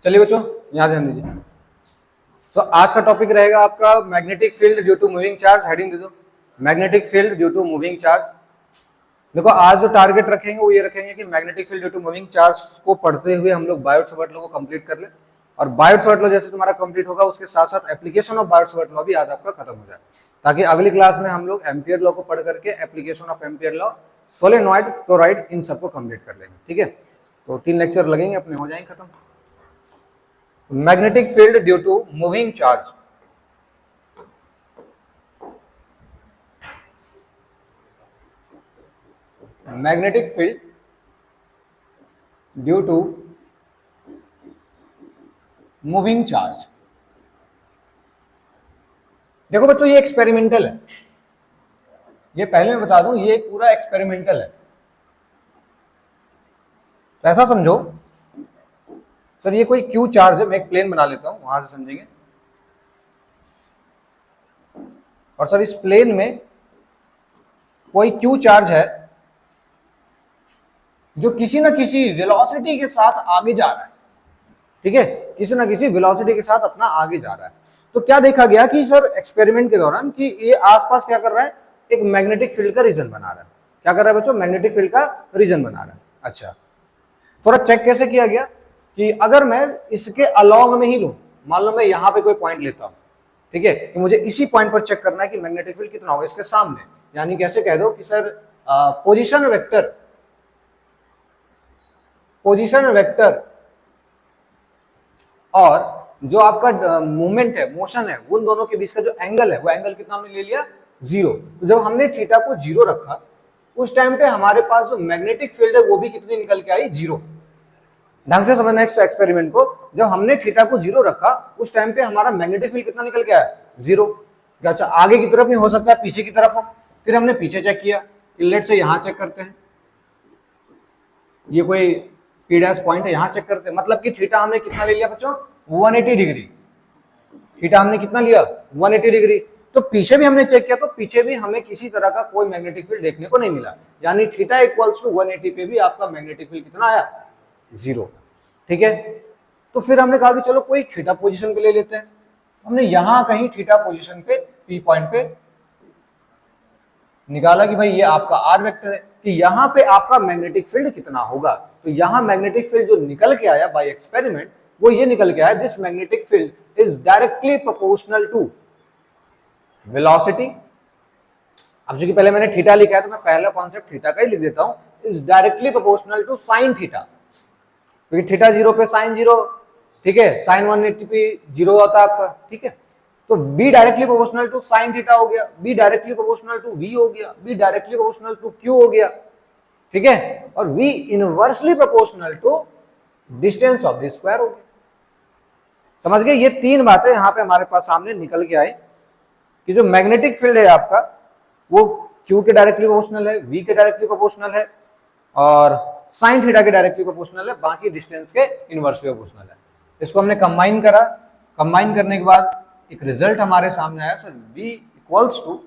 चलिए बच्चों यहाँ ध्यान दीजिए। तो आज का टॉपिक रहेगा आपका magnetic field due to moving charge. Heading दे दो, magnetic field due to moving charge. देखो आज जो टारगेट रखेंगे वो ये रखेंगे कि magnetic field due to moving charge को पढ़ते हुए हम लोग बायोट-सावर्ट लॉ को कंप्लीट कर ले, और बायोट-सावर्ट लॉ जैसे तुम्हारा कंप्लीट होगा उसके साथ साथ एप्लीकेशन ऑफ बायोट-सावर्ट लॉ भी आज आपका खत्म हो जाए, ताकि अगली क्लास में हम लोग एम्पियर लॉ को पढ़ करके application of Ampere law, solenoid, toroid, इन सबको कंप्लीट कर लेंगे। ठीक है, तो 3 लेक्चर लगेंगे अपने, हो जाएंगे खत्म। Magnetic field due to moving charge. Magnetic field due to moving charge. देखो बच्चों ये एक्सपेरिमेंटल है, ये पहले मैं बता दूं ये पूरा एक्सपेरिमेंटल है। तो ऐसा समझो सर ये कोई क्यू चार्ज है, मैं एक प्लेन बना लेता हूं, वहां से समझेंगे। और सर इस प्लेन में कोई क्यू चार्ज है जो किसी ना किसी वेलोसिटी के साथ आगे जा रहा है। ठीक है, किसी ना किसी वेलोसिटी के साथ अपना आगे जा रहा है। तो क्या देखा गया कि सर एक्सपेरिमेंट के दौरान कि ये आसपास क्या कर रहा है, एक मैग्नेटिक फील्ड का रीजन बना रहा है। क्या कर रहा है बच्चों, मैग्नेटिक फील्ड का रीजन बना रहा है। अच्छा, थोड़ा चेक कैसे किया गया कि अगर मैं इसके अलोंग में ही लूं, मान लो मैं यहां पे कोई पॉइंट लेता हूं, ठीक है, कि मुझे इसी पॉइंट पर चेक करना है कि मैग्नेटिक फील्ड कितना होगा इसके सामने, यानी कैसे कह दो कि सर पोजीशन वेक्टर और जो आपका मूवमेंट है, मोशन है, उन दोनों के बीच का जो एंगल है वो एंगल कितना हमने ले लिया, 0। तो जब हमने थीटा को 0 रखा उस टाइम पे हमारे पास जो मैग्नेटिक फील्ड है वो भी कितनी निकल के आई, 0। ढंग से समझना इस एक्सपेरिमेंट को। जब हमने थीटा को 0 रखा उस टाइम पे हमारा मैग्नेटिक फील्ड कितना निकल के आया, 0। अच्छा, आगे की तरफ नहीं हो सकता, पीछे की तरफ हो। फिर हमने पीछे चेक किया, लेट से यहां चेक करते हैं, ये कोई पी डैश पॉइंट है, यहां चेक करते हैं, मतलब कि थीटा हमने कितना ले लिया बच्चों, 180 डिग्री। थीटा हमने कितना लिया, 180 डिग्री। तो पीछे भी हमने चेक किया, तो पीछे भी हमें किसी तरह का कोई मैग्नेटिक फील्ड देखने को नहीं मिला, यानी थीटा इक्वल्स टू 180 पे भी आपका मैग्नेटिक फील्ड कितना आया, 0। ठीक है, तो फिर हमने कहा कि चलो कोई थीटा पोजीशन पे ले लेते हैं। हमने यहां कहीं थीटा पोजीशन पे पी पॉइंट पे निकाला कि भाई ये आपका आर वेक्टर है, कि यहां पे आपका मैग्नेटिक फील्ड कितना होगा। तो यहां मैग्नेटिक फील्ड जो निकल के आया बाय एक्सपेरिमेंट वो ये निकल के आया, this magnetic field is directly proportional to velocity. अब चूंकि पहले मैंने थीटा लिखा है तो मैं पहला कॉन्सेप्ट थीटा का ही लिख देता हूं, is directly proportional to sine theta, क्योंकि थीटा 0 पे साइन 0, ठीक है, साइन 180 पे 0 आता है आपका। ठीक है, तो b directly proportional to sine theta हो गया, b directly proportional to v हो गया, b directly proportional to q हो गया। ठीक है, और v inversely proportional to distance of the square हो गया। समझ गए, ये 3 बातें यहां पे हमारे पास सामने निकल के आई कि जो मैग्नेटिक फील्ड है आपका वो q के डायरेक्टली प्रोपोर्शनल है, v के डायरेक्टली प्रोपोर्शनल है और साइन थीटा के डायरेक्टली प्रोपोर्शनल है, बाकी डिस्टेंस के इनवर्सली प्रोपोर्शनल है। इसको हमने कंबाइन करा, कंबाइन करने के बाद एक रिजल्ट हमारे सामने आया, sir v equals to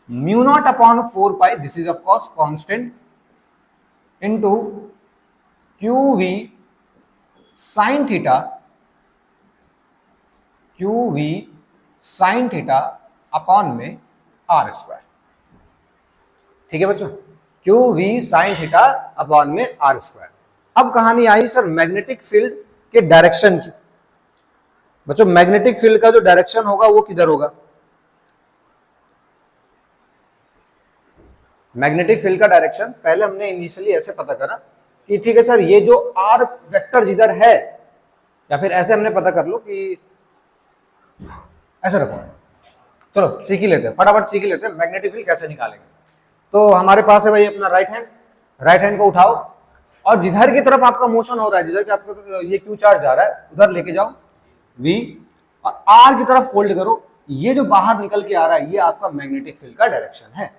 mu naught upon 4 pi, this is of course constant, into qv sin theta, qv sin theta upon में r स्क्वायर। ठीक है बच्चों, qv sin थीटा अपॉन में r स्क्वायर। अब कहानी आई सर मैग्नेटिक फील्ड के direction की। बच्चों मैग्नेटिक फील्ड का जो डायरेक्शन होगा वो किधर होगा, मैग्नेटिक फील्ड का डायरेक्शन पहले हमने इनिशियली ऐसे पता करा कि ठीक है सर ये जो आर वेक्टर जिधर है, या फिर ऐसे हमने पता कर लो कि ऐसे रखो, चलो सीख ही लेते हैं, फटाफट सीख ही लेते हैं मैग्नेटिक फील्ड कैसे निकालेंगे। तो हमारे पास है भाई अपना राइट हैंड को उठाओ और जिधर की तरफ आपका मोशन हो रहा है, जिधर की आपका ये क्यू चार्ज जा रहा है उधर लेके जाओ v, और r की तरफ फोल्ड करो। ये जो बाहर निकल के आ रहा है ये आपका मैग्नेटिक फील्ड का डायरेक्शन है।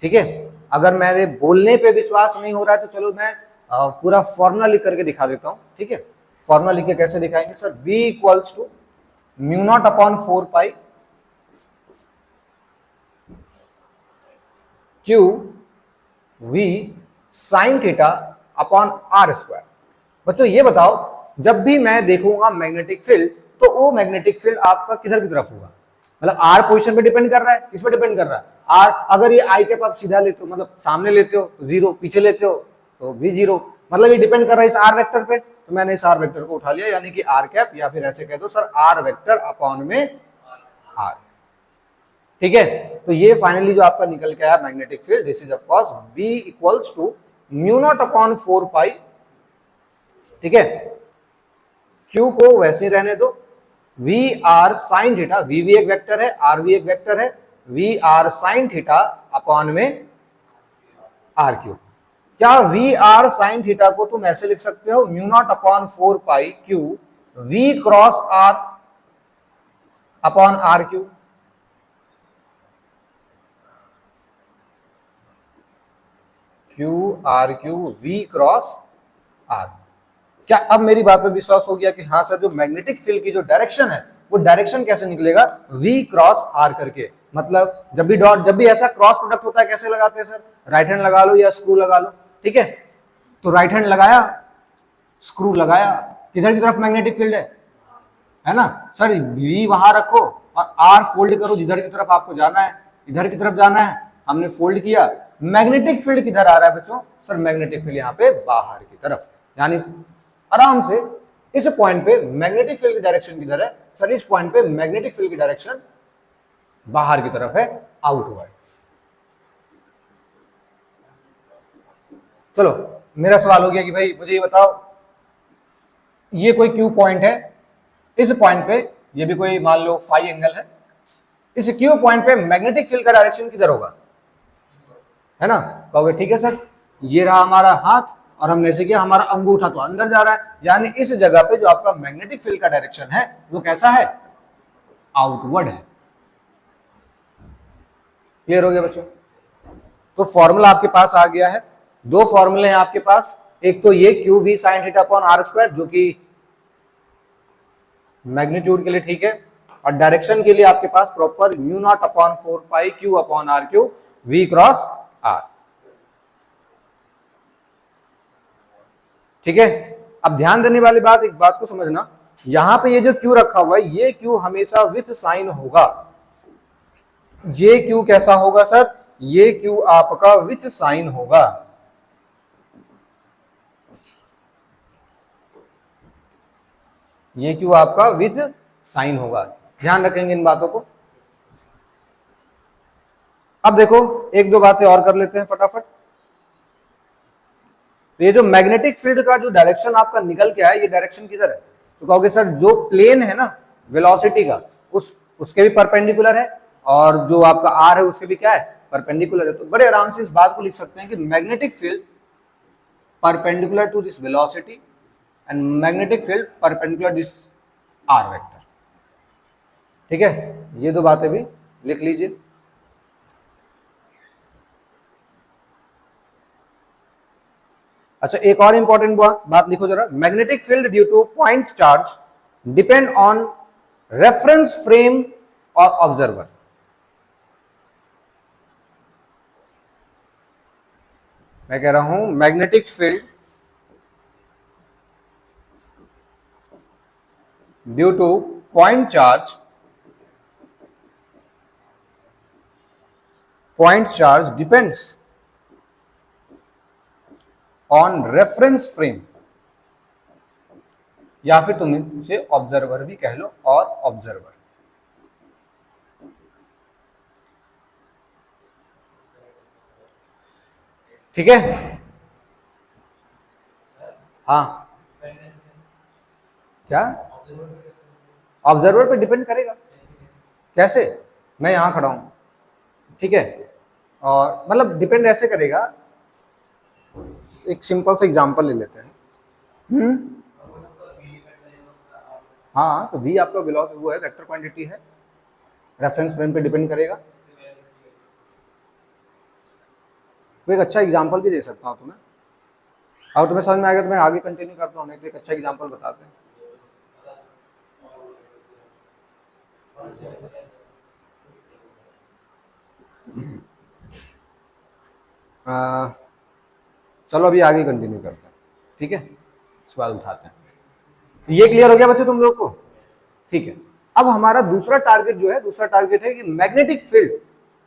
ठीक है, अगर मेरे बोलने पे विश्वास नहीं हो रहा है तो चलो मैं पूरा फॉर्मूला लिख करके दिखा देता हूं। ठीक है, फॉर्मूला लिख के कैसे दिखाएंगे sir, v equals to mu naught upon 4 pi q v sin theta upon r square. बच्चों ये बताओ जब भी मैं देखूंगा मैग्नेटिक फील्ड, तो वो मैग्नेटिक फील्ड आपका किधर की तरफ होगा, मतलब आर पोजीशन पे डिपेंड कर रहा है, किस पे डिपेंड कर रहा है, आर। अगर ये आई कैप आप सीधा लेते हो, मतलब सामने लेते हो जीरो, पीछे लेते हो तो भी जीरो, मतलब ये डिपेंड कर रहा है इस आर वेक्टर पे। तो मैंने इस आर वेक्टर को उठा लिया, यानी कि आर कैप, या फिर ऐसे कह दो सर आर वेक्टर अपॉन में आर। ठीक है, तो ये फाइनली जो आपका निकल के आया magnetic field, this is of course B equals to mu naught upon 4 pi. ठीक है, क्यू को वैसे ही रहने दो, V R sine theta, V भी एक वेक्टर है, आर भी एक वेक्टर है, V R sine theta upon में आर क्यू। क्या वी आर साइन थीटा को तुम ऐसे लिख सकते हो, mu naught upon 4 pi Q we cross R upon r Q. Q R Q we cross R. क्या अब मेरी बात पर विश्वास हो गया कि हाँ सर, जो मैग्नेटिक फील्ड की जो डायरेक्शन है, वो डायरेक्शन कैसे निकलेगा, v क्रॉस r करके। मतलब जब भी डॉट, जब भी ऐसा क्रॉस प्रोडक्ट होता है कैसे लगाते हैं सर, राइट हैंड लगा लो या स्क्रू लगा लो। ठीक है, तो राइट हैंड लगाया, स्क्रू लगाया, किधर की तरफ मैग्नेटिक फील्ड है ना सर, v वहां रखो और r फोल्ड करो जिधर की तरफ आपको जाना है, इधर की तरफ जाना है, हमने फोल्ड किया। मैग्नेटिक फील्ड किधर आ रहा है बच्चों, सर मैग्नेटिक फील्ड यहाँ पे बाहर की तरफ, यानी आराम से इस पॉइंट पे मैग्नेटिक फील्ड की डायरेक्शन किधर है सर, इस पॉइंट पे मैग्नेटिक फील्ड की डायरेक्शन बाहर की तरफ है, आउटवर्ड। चलो मेरा सवाल हो गया कि भाई मुझे ये बताओ, ये कोई क्यू पॉइंट है, इस पॉइंट पे ये भी कोई मान लो फाई एंगल है, इस क्यू पॉइंट पे मैग्नेटिक फील्ड का डायरेक्शन किधर होगा, है ना। कहोगे ठीक है सर, ये रहा हमारा हाथ और हमने ऐसे किया, हमारा अंगूठा तो अंदर जा रहा है, यानी इस जगह पे जो आपका मैग्नेटिक फील्ड का डायरेक्शन है वो कैसा है, आउटवर्ड है। क्लियर हो गया बच्चों। तो फॉर्मूला आपके पास आ गया है, दो फॉर्मूले हैं आपके पास, एक तो ये Q V sine theta upon R square जो कि मैग्नीट्यूड के लिए ठीक है, और डायरेक्शन के लिए आपके पास proper mu naught upon 4 pi q upon r Q we cross r. ठीक है, अब ध्यान देने वाली बात, एक बात को समझना, यहां पे ये जो क्यू रखा हुआ है, ये क्यू हमेशा विथ साइन होगा। ये क्यू कैसा होगा सर, ये क्यू आपका विथ साइन होगा। ये क्यू आपका विथ साइन होगा, ध्यान रखेंगे इन बातों को। अब देखो एक दो बातें और कर लेते हैं फटाफट। तो ये जो मैग्नेटिक फील्ड का जो डायरेक्शन आपका निकल के आया, ये डायरेक्शन किधर है, तो कहोगे सर जो प्लेन है ना वेलोसिटी का, उसके भी परपेंडिकुलर है, और जो आपका आर है उसके भी क्या है, परपेंडिकुलर है। तो बड़े आराम से इस बात को लिख सकते हैं कि magnetic field perpendicular to this velocity and magnetic field perpendicular this R vector. ठीक है, ये दो बातें भी लिख लीजिए। अच्छा एक और इंपॉर्टेंट बात लिखो जरा, magnetic field due to point charge depend on reference frame और ऑब्जर्वर। मैं कह रहा हूं magnetic field due to point charge depends on reference frame, या फिर तुम इसे ऑब्जर्वर भी कह लो, और ऑब्जर्वर। ठीक है, हाँ क्या, ऑब्जर्वर पे डिपेंड करेगा, कैसे, मैं यहां खड़ा हूं, ठीक है, और मतलब डिपेंड ऐसे करेगा, एक सिंपल सा एग्जांपल ले लेते हैं। हाँ तो v आपका वेलोसिटी वो है, वेक्टर क्वांटिटी है, रेफरेंस फ्रेम पे डिपेंड करेगा। तो एक अच्छा एग्जांपल भी दे सकता हूँ तुम्हें, और तुम्हें समझ में आएगा तो मैं आगे कंटिन्यू करता हूँ, नहीं तो एक अच्छा एग्जांपल बताते हैं। चलो अभी आगे कंटिन्यू करते हैं, ठीक है, सवाल उठाते हैं। ये क्लियर हो गया बच्चों तुम लोग को? ठीक है, अब हमारा दूसरा टारगेट जो है, दूसरा टारगेट है कि magnetic field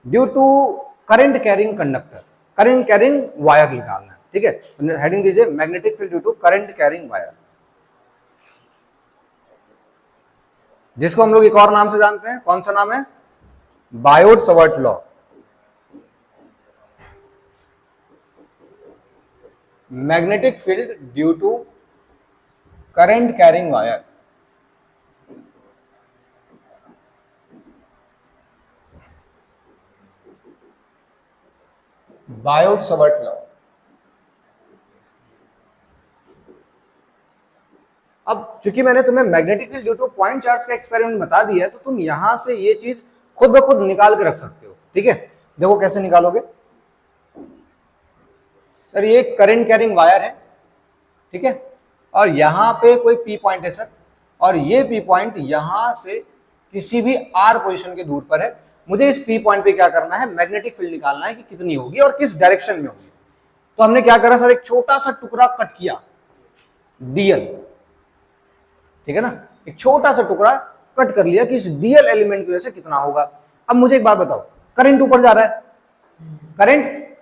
due to current carrying conductor, current carrying wire निकालना है। ठीक है, हेडिंग दीजिए magnetic field due to current carrying wire, जिसको हम लोग एक और नाम से जानते हैं। कौन सा नाम है? Biot Savart law. Magnetic field due to current carrying wire, Biot Savart law. अब चूंकि मैंने तुम्हें magnetic field due to point charge का एक्सपेरिमेंट बता दिया है, तो तुम यहां से ये चीज खुद ब खुद निकाल के रख सकते हो। ठीक है, देखो कैसे निकालोगे। सर ये करंट कैरिंग वायर है, ठीक है, और यहां पे कोई पी पॉइंट है सर, और ये पी पॉइंट यहां से किसी भी आर पोजीशन के दूर पर है। मुझे इस पी पॉइंट पे क्या करना है? मैग्नेटिक फील्ड निकालना है कि कितनी होगी और किस डायरेक्शन में होगी। तो हमने क्या करा सर? एक छोटा सा टुकड़ा कट किया, डीएल, ठीक है ना, एक छोटा सा टुकड़ा कट कर लिया कि इस डीएल एलिमेंट की वजह से कितना होगा। अब मुझे एक बात बताओ, करंट ऊपर जा रहा है, करंट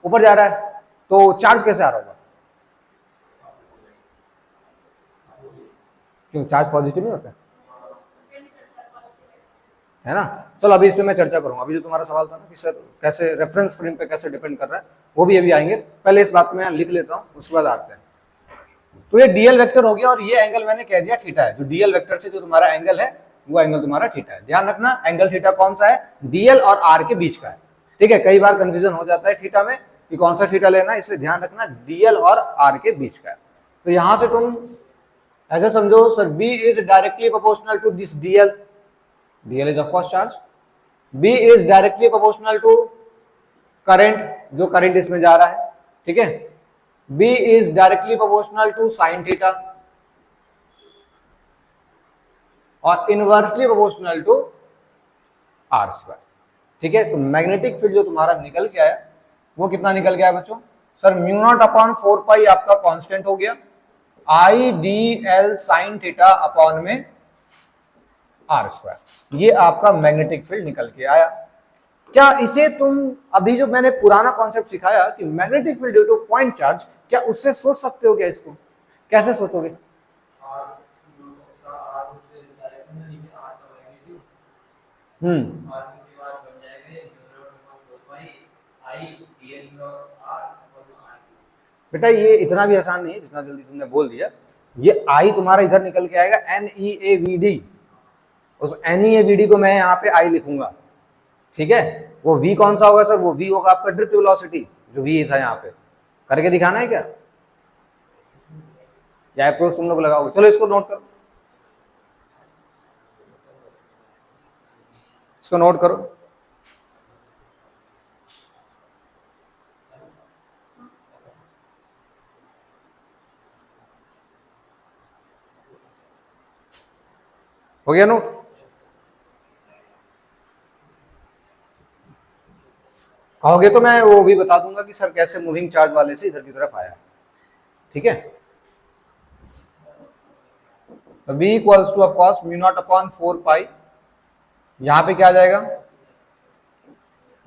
ऊपर जा रहा है, तो चार्ज कैसे आ रहा होगा? क्यों, चार्ज पॉजिटिव नहीं होता है ना? चलो अभी इस पे मैं चर्चा करूंगा। अभी जो तुम्हारा सवाल था ना कि सर कैसे रेफरेंस फ्रेम पे कैसे डिपेंड कर रहा है, वो भी अभी आएंगे। पहले इस बात को मैं लिख लेता हूँ, उसके बाद आते हैं। तो ये डीएल वेक्टर हो गया, और ये एंगल मैंने कह दिया थीटा है। जो डीएल वेक्टर से जो तुम्हारा एंगल है, वो एंगल तुम्हारा थीटा है। ध्यान रखना, एंगल थीटा कौन सा है? डीएल और आर के बीच का है। ठीक है, कई बार कंफ्यूजन हो जाता है थीटा में कि कौन सा थीटा लेना है, इसलिए ध्यान रखना डीएल और आर के बीच का है। तो यहां से तुम ऐसा समझो sir, B is directly proportional to this dl, dl is of course charge, B is directly proportional to current, जो करंट इसमें जा रहा है। ठीक है, B is directly proportional to sine theta और inversely proportional to r square. ठीक है, तो मैग्नेटिक फील्ड जो तुम्हारा निकल के आया, वो कितना निकल गया बच्चों? सर म्यू नॉट अपॉन 4 पाई आपका कांस्टेंट हो गया, आई D L sine theta upon में आर स्क्वायर। ये आपका मैग्नेटिक फील्ड निकल के आया। क्या इसे तुम अभी जो मैंने पुराना कॉन्सेप्ट सिखाया कि magnetic field due to point charge, क्या उससे सोच सकते हो क्या? इसको कैसे सोचोगे? बेटा ये इतना भी आसान नहीं है जितना जल्दी तुमने बोल दिया। ये आई तुम्हारा इधर निकल के आएगा, N E A V D, उस N E A V D को मैं यहाँ पे आई लिखूंगा। ठीक है, वो v कौन सा होगा सर? वो v होगा आपका ड्रिफ्ट वेलोसिटी, जो v था यहाँ पे। करके दिखाना है क्या, या अप्रोच तुम लोग लगाओगे? चलो इसको नोट करो, इसको नोट करो। हो गया नोट? कहोगे तो मैं वो भी बता दूंगा कि सर कैसे मूविंग चार्ज वाले से इधर की तरफ आया। ठीक है, v equals to of course mu naught upon 4 pi, यहां पे क्या आ जाएगा?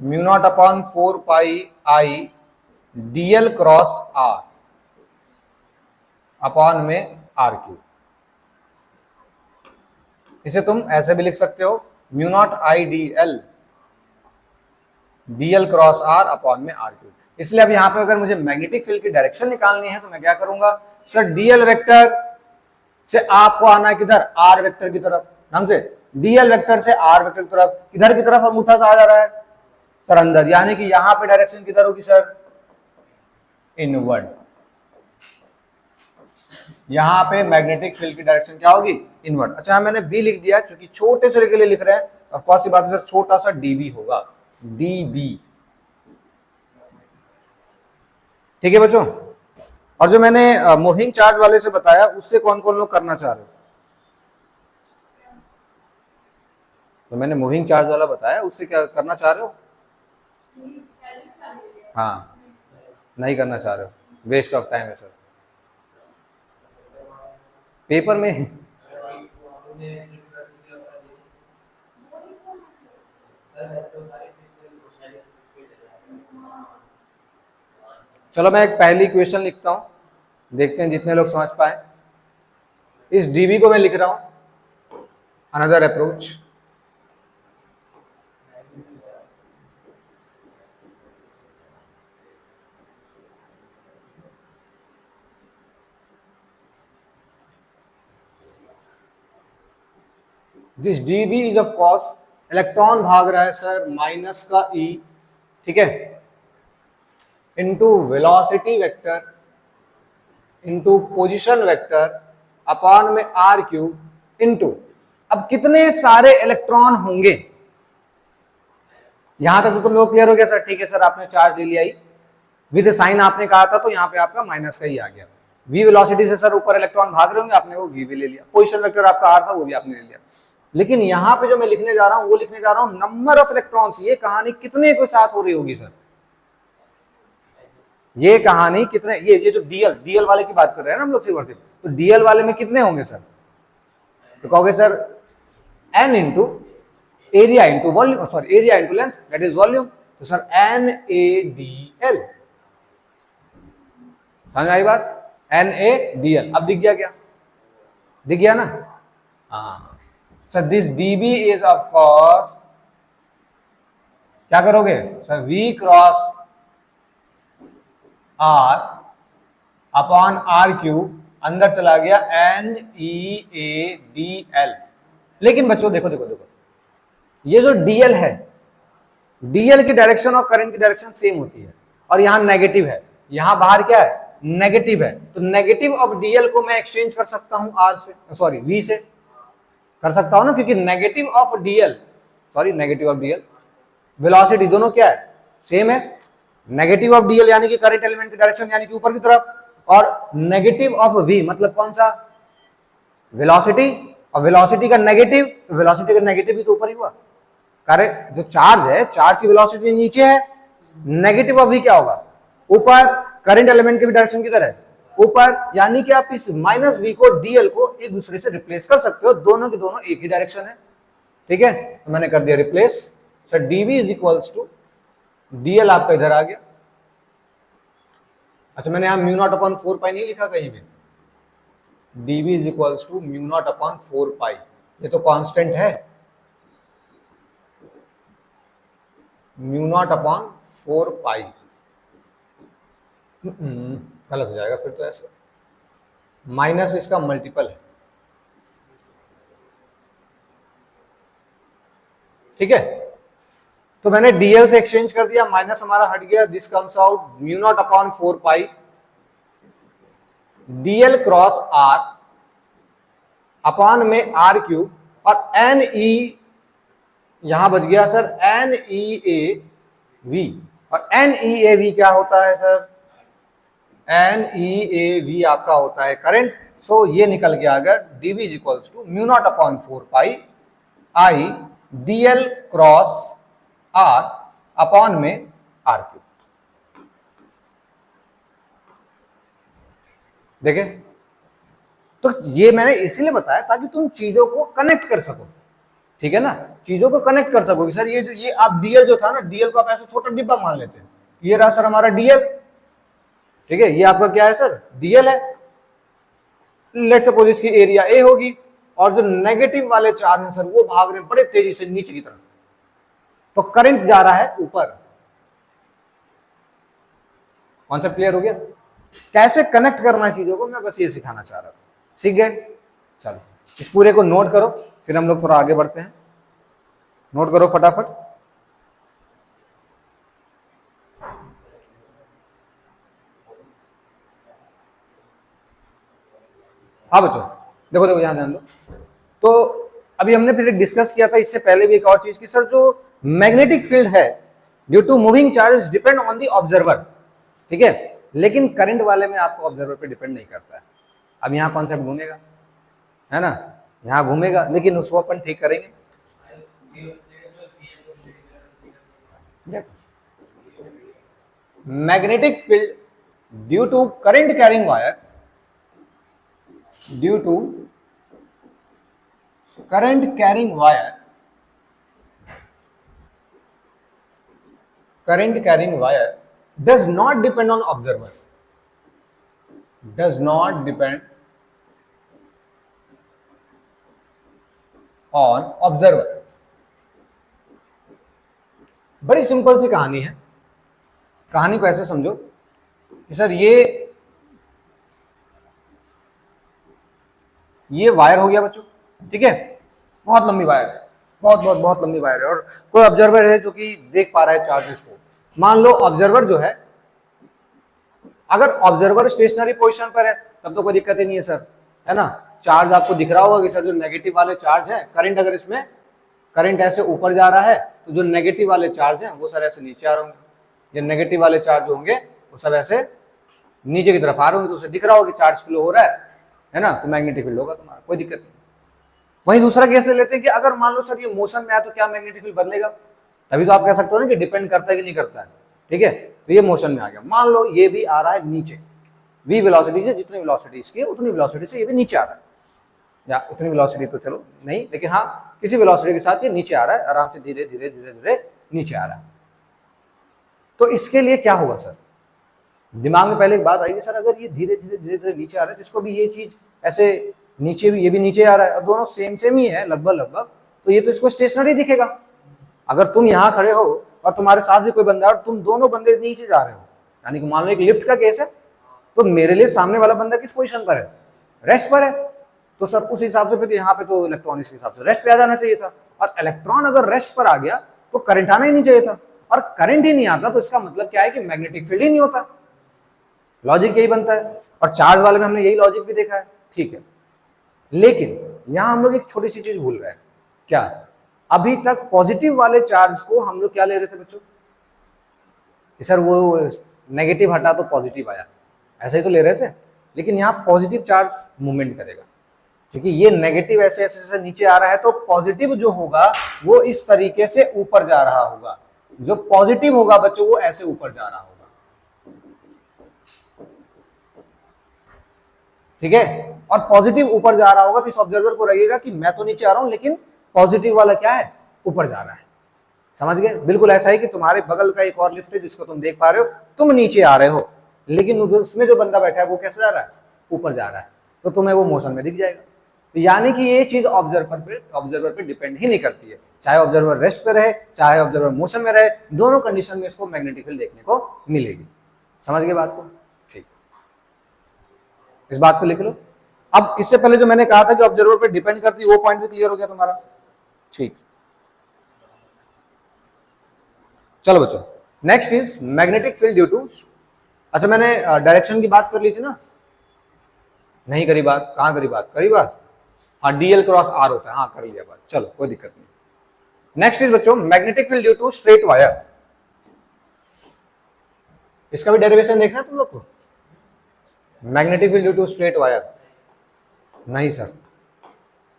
Mu naught upon 4 pi I DL cross R upon में आर क्यू। इसे तुम ऐसे भी लिख सकते हो, mu naught I D L DL cross R upon में आर क्यू। इसलिए अब यहां पे अगर मुझे मैग्नेटिक फील्ड की डायरेक्शन निकालनी है तो मैं क्या करूंगा? सर डीएल वेक्टर से आपको आना है किधर? आर वेक्टर की तरफ। ढंग से डीएल वेक्टर से आर वेक्टर की तरफ, किधर की तरफ अंगूठा कहा जा रहा है? सर अंदर, यानी कि यहां पे डायरेक्शन किधर होगी सर? इनवर्ड। यहां पे मैग्नेटिक फील्ड की डायरेक्शन क्या होगी? इनवर्ड। अच्छा मैंने बी लिख दिया, क्योंकि छोटे से के लिए लिख रहे हैं, ऑफ कोर्स ये बात है सर, छोटा सा डीबी होगा, डीबी। ठीक है बच्चों, और जो मैंने मूविंग चार्ज वाले से बताया, उससे कौन कौन लोग करना चाह रहे हो? तो मैंने मूविंग चार्ज वाला बताया, उससे क्या करना चाह रहे हो? हाँ, नहीं करना चाह रहे हो, वेस्ट ऑफ टाइम है सर। पेपर में चलो मैं एक पहली क्वेश्चन लिखता हूं, देखते हैं जितने लोग समझ पाए। इस डीबी को मैं लिख रहा हूं another approach. This DB is of course, electron भाग रहा है सर माइनस का ई, ठीक है, into velocity vector into position vector upon में आर क्यूब इंटू, अब कितने सारे इलेक्ट्रॉन होंगे, यहां तक तो तुम लोग क्लियर हो गया सर? ठीक है सर, आपने चार्ज ले लिया विद साइन आपने कहा था, तो यहाँ पे आपका माइनस का ही आ गया। वी वेलोसिटी से सर ऊपर इलेक्ट्रॉन भाग रहे होंगे, आपने वो वी भी ले लिया। पोजिशन वेक्टर आपका आर था, वो भी आपने ले लिया। लेकिन यहाँ पे जो मैं लिखने जा रहा हूं वो लिखने जा रहा हूं नंबर ऑफ इलेक्ट्रॉन्स। ये कहानी कितने के साथ हो रही होगी सर? ये कहानी कितने, ये जो डीएल वाले की बात कर रहे हैं ना हम लोग सिर्फ, तो डीएल वाले में कितने होंगे सर? तो कहोगे sir N into area into volume, sorry area into length, that is volume. तो sir N A D L, समझ आई बात? N A D L. अब दिख गया क्या? दिख गया ना? हाँ sir, this DB is of course, क्या करोगे sir? We cross R upon R cube, अंदर चला गया N E A D L. लेकिन बच्चों देखो देखो देखो, ये जो डीएल है, डीएल की डायरेक्शन और करंट की डायरेक्शन सेम होती है, और यहां नेगेटिव है, यहां बाहर क्या है? नेगेटिव है। तो नेगेटिव ऑफ डीएल को मैं एक्सचेंज कर सकता हूं आर से, सॉरी वी से कर सकता हूं ना, क्योंकि negative of DL, sorry negative of DL, velocity दोनों क्या है? सेम है। नेगेटिव ऑफ डीएल यानी कि करंट एलिमेंट की डायरेक्शन यानी कि ऊपर की तरफ, और नेगेटिव ऑफ वी मतलब कौन सा? वेलोसिटी, और वेलोसिटी का नेगेटिव, वेलोसिटी का नेगेटिव भी तो ऊपर ही हुआ। कारण जो चार्ज है, चार्ज की वेलोसिटी नीचे है, नेगेटिव ऑफ वी क्या होगा? ऊपर। करंट एलिमेंट की भी डायरेक्शन किधर है? ऊपर। यानी कि आप इस माइनस वी को, डीएल को एक दूसरे से रिप्लेस कर सकते हो, दोनों के दोनों एक ही डायरेक्शन है, ठीक है? तो मैंने कर दिया replace. Sir DV is equals to, DL आपका इधर आ गया। अच्छा, मैंने यहां म्यू नॉट अपॉन 4 पाई नहीं लिखा कहीं भी? DV is equals to mu naught upon 4 pi, ये तो कांस्टेंट है, म्यू नॉट अपॉन 4 पाई। गलत हो जाएगा फिर तो, ऐसे माइनस इसका मल्टीपल है, ठीक है? तो मैंने डीएल से एक्सचेंज कर दिया, माइनस हमारा हट गया, this comes out mu naught upon 4 pi DL cross R upon में आर क्यूब, और एन ई यहां बच गया sir N E A V, और एन ई ए वी क्या होता है sir? N E A V आपका होता है करंट। सो ये निकल गया अगर DV is equals to mu naught upon 4 pi I DL cross R upon में आर क्यूब। देखे? तो ये मैंने इसीलिए बताया ताकि तुम चीजों को कनेक्ट कर सको, ठीक है ना? चीजों को कनेक्ट कर सको। सर ये आप डीएल जो था ना, डीएल को आप ऐसे छोटा डिब्बा मान लेते हैं, ये रहा सर हमारा डीएल, ठीक है? ये आपका क्या है सर? डीएल है। लेट्स सपोज इसकी एरिया ए होगी, और जो नेगेटिव वाले चार्ज हैं सर वो भाग रहे हैं बड़े तेजी से नीचे की तरफ, तो करंट जा रहा है ऊपर। कॉन्सेप्ट क्लियर हो गया? कैसे कनेक्ट करना है चीजों को, मैं बस ये सिखाना चाह रहा था। सीख गए? चलो इस पूरे को नोट करो, फिर हम लोग थोड़ा आगे बढ़ते हैं। नोट करो फटाफट। हाँ बच्चों देखो देखो, यहां ध्यान दो। तो अभी हमने फिर डिस्कस किया था इससे पहले भी एक और चीज की, सर जो मैग्नेटिक फील्ड है due to moving charges depend on the observer, ठीक है? लेकिन करंट वाले में आपको ऑब्जर्वर पे डिपेंड नहीं करता है। अब यहाँ कॉन्सेप्ट घूमेगा, है ना? यहाँ घूमेगा, लेकिन उसको अपन ठीक करेंगे। Magnetic field due to current carrying wire, due to current carrying wire, current carrying wire does not depend on observer, does not depend on observer. बड़ी सिंपल सी कहानी है। कहानी को ऐसे समझो कि सर ये वायर हो गया बच्चों, ठीक है, बहुत लंबी वायर है, बहुत लंबी वायर है, और कोई ऑब्जर्वर है जो कि देख पा रहा है चार्जेस को। मान लो ऑब्जर्वर जो है, अगर ऑब्जर्वर स्टेशनरी पोजीशन पर है तब तो कोई दिक्कत ही नहीं है सर, है ना। चार्ज आपको दिख रहा होगा कि सर जो नेगेटिव वाले चार्ज है, करंट अगर इसमें करंट ऐसे ऊपर जा रहा है तो जो नेगेटिव वाले चार्ज हैं वो सर ऐसे नीचे आ रहे होंगे, ये नेगेटिव वाले चार्ज होंगे वो सब ऐसे नीचे की तरफ आ रहे होंगे, तो उसे दिख रहा होगा कि चार्ज फ्लो हो रहा है ना, तो मैग्नेटिक फील्ड होगा तुम्हारा, कोई दिक्कत नहीं। वहीं दूसरा केस ले लेते हैं कि अगर मान लो सर ये मोशन में आया तो क्या मैग्नेटिक फील्ड बदलेगा, तभी तो आप कह सकते हो ना कि डिपेंड करता है कि नहीं करता है, ठीक है। तो ये मोशन में आ गया, मान लो ये भी आ रहा है नीचे, v वेलोसिटी से, जितनी वेलोसिटी इसकी है उतनी वेलोसिटी से ये भी नीचे आ रहा है, या उतनी वेलोसिटी तो चलो नहीं, लेकिन हाँ किसी वेलोसिटी के साथ ये नीचे आ रहा है, आराम से धीरे धीरे धीरे धीरे नीचे आ रहा है। तो इसके लिए क्या होगा सर, दिमाग में पहले एक बात आएगी, सर अगर ये धीरे धीरे धीरे धीरे नीचे आ रहा है तो इसको भी ये चीज ऐसे नीचे भी, ये भी नीचे आ रहा है और दोनों सेम ही है लगभग, तो ये तो इसको स्टेशनरी दिखेगा। अगर तुम यहाँ खड़े हो और तुम्हारे साथ भी कोई बंदा है और तुम दोनों बंदे नीचे जा रहे हो, यानी कि मान लो एक लिफ्ट का केस है, तो मेरे लिए सामने वाला बंदा किस पोजीशन पर है, रेस्ट पर है, तो सर उस हिसाब से फिर यहाँ पे तो इलेक्ट्रॉन के हिसाब से रेस्ट पे आ जाना चाहिए था, और इलेक्ट्रॉन अगर रेस्ट पर आ गया तो करंट आना ही नहीं चाहिए था, और करंट ही नहीं आता तो इसका मतलब क्या है कि मैग्नेटिक फील्ड ही नहीं होता। लॉजिक यही बनता है, और चार्ज वाले में हमने यही लॉजिक भी देखा है, ठीक है। लेकिन यहां हम लोग एक छोटी सी चीज भूल रहे हैं, क्या, अभी तक पॉजिटिव वाले चार्ज को हम लोग क्या ले रहे थे बच्चों, सर वो नेगेटिव हटा तो पॉजिटिव आया, ऐसे ही तो ले रहे थे, लेकिन यहाँ पॉजिटिव चार्ज मूवमेंट करेगा, क्योंकि ये नेगेटिव ऐसे ऐसे ऐसे नीचे आ रहा है, तो पॉजिटिव जो होगा वो इस तरीके से ऊपर जा रहा होगा, जो पॉजिटिव होगा बच्चों वो ऐसे ऊपर जा रहा होगा, ठीक है। और पॉजिटिव ऊपर जा रहा होगा तो इस ऑब्जर्वर को लगेगा कि मैं तो नीचे आ रहा हूं लेकिन पॉजिटिव वाला क्या है, ऊपर जा रहा है। समझ गए, बिल्कुल ऐसा ही कि तुम्हारे बगल का एक और लिफ्ट है जिसको तुम देख पा रहे हो, तुम नीचे आ रहे हो लेकिन उसमें जो बंदा बैठा है वो कैसे जा रहा है, ऊपर जा रहा है, तो तुम्हें वो मोशन में दिख जाएगा। तो यानी कि ये चीज ऑब्जर्वर पे डिपेंड ही नहीं करती है, चाहे ऑब्जर्वर रेस्ट पे रहे चाहे ऑब्जर्वर मोशन में रहे, दोनों कंडीशन में इसको मैग्नेटिक फील्ड देखने को मिलेगी। समझ गए बात को, ठीक, इस बात को लिख लो। अब इससे पहले जो मैंने कहा था कि ऑब्जर्वर पे डिपेंड करती है, वो पॉइंट भी क्लियर हो गया तुम्हारा, ठीक। चलो बच्चों, next is magnetic field due to, अच्छा मैंने डायरेक्शन की बात कर ली थी ना, नहीं करी बात, कहां करी बात, करी बात, हाँ डीएल क्रॉस आर होता है, हाँ कर लिया बात, चलो कोई दिक्कत नहीं। नेक्स्ट इज बच्चों magnetic field due to straight wire, इसका भी डेरिवेशन देखना है तुम लोग को, magnetic field due to straight wire, नहीं सर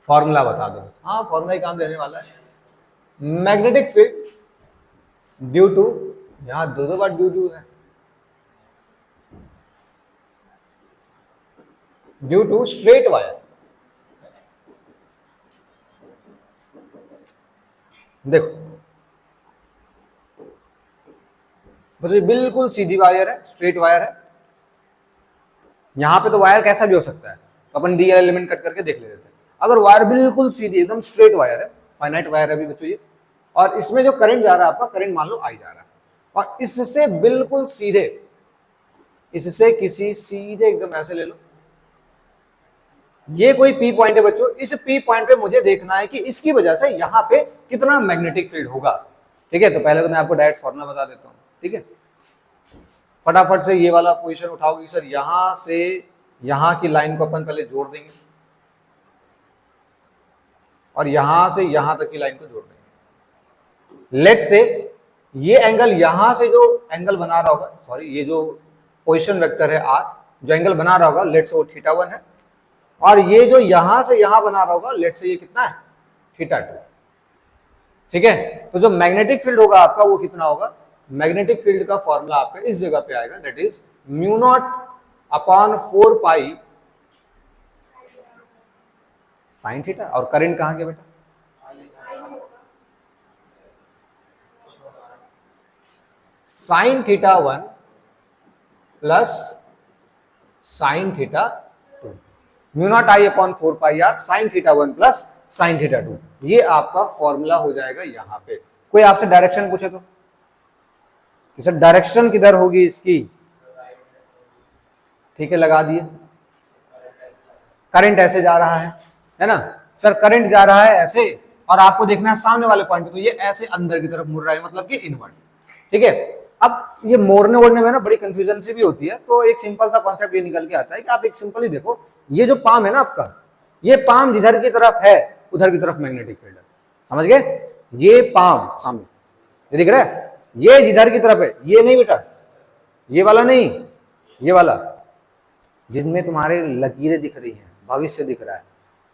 फॉर्मूला बता दो, हाँ फॉर्मूला ही काम देने वाला है। मैग्नेटिक फील्ड ड्यू टू, यहां दो बार ड्यू है, ड्यू टू स्ट्रेट वायर, देखो बस ये बिल्कुल सीधी वायर है, स्ट्रेट वायर है, यहां पे तो वायर कैसा भी हो सकता है, तो अपन डी एलिमेंट कट करके देख लेते हैं। अगर वायर बिल्कुल सीधी एकदम स्ट्रेट वायर है, फाइनाइट वायर है अभी बच्चों ये, और इसमें जो करंट जा रहा है आपका, करंट मान लो आई जा रहा है, और इससे बिल्कुल सीधे, इससे किसी सीधे एकदम ऐसे ले लो, ये कोई पी पॉइंट है बच्चों, इस पी पॉइंट पे मुझे देखना है कि इसकी वजह से यहां पे कितना मैग्नेटिक फील्ड होगा, ठीक है। तो पहले तो मैं आपको डायरेक्ट फॉर्मूला बता देता हूं, ठीक है, फटाफट से ये वाला पोजीशन उठाओगे सर, यहां से यहां की लाइन को अपन पहले जोड़ देंगे और यहां से यहां तक की लाइन को जोड़ देंगे। लेट्स से ये एंगल यहां से जो एंगल बना रहा होगा, सॉरी ये जो पोजीशन वेक्टर है आर, जो एंगल बना रहा होगा लेट्स से वो θ1 है, और ये जो यहां से यहां बना रहा होगा लेट्स से ये कितना है, θ2, ठीक है। तो जो मैग्नेटिक फील्ड होगा आपका वो कितना होगा, मैग्नेटिक फील्ड का फॉर्मूला आपका इस जगह पे आएगा, that is μ0/4 pi sine theta. और करंट कहाँ गया बेटा? Sine theta 1 plus sine theta 2, mu naught I upon 4 pi R sine theta 1 plus sine theta 2। ये आपका फॉर्मूला हो जाएगा यहां पे। कोई आपसे डायरेक्शन पूछे तो सर डायरेक्शन किधर होगी इसकी? ठीक है, लगा दिए। करंट ऐसे जा रहा है ना सर, करंट जा रहा है ऐसे, और आपको देखना है सामने वाले पॉइंट पे, तो ये ऐसे अंदर की तरफ मुड़ रहा है, मतलब कि इनवर्ट। ठीक है, अब ये मोड़ने वोड़ने में ना बड़ी कंफ्यूजन सी भी होती है, तो एक सिंपल सा कॉन्सेप्ट ये निकल के आता है कि आप एक सिंपल ही देखो, ये जो पाम है ना आपका, ये पाम जिधर की तरफ है उधर की तरफ मैग्नेटिक फील्ड है। समझ गए? ये पाम सामने ये दिख रहा है, ये जिधर की तरफ है, ये नहीं बेटा, ये वाला नहीं, ये वाला जिनमें तुम्हारे लकीरें दिख रही हैं, भविष्य दिख रहा है।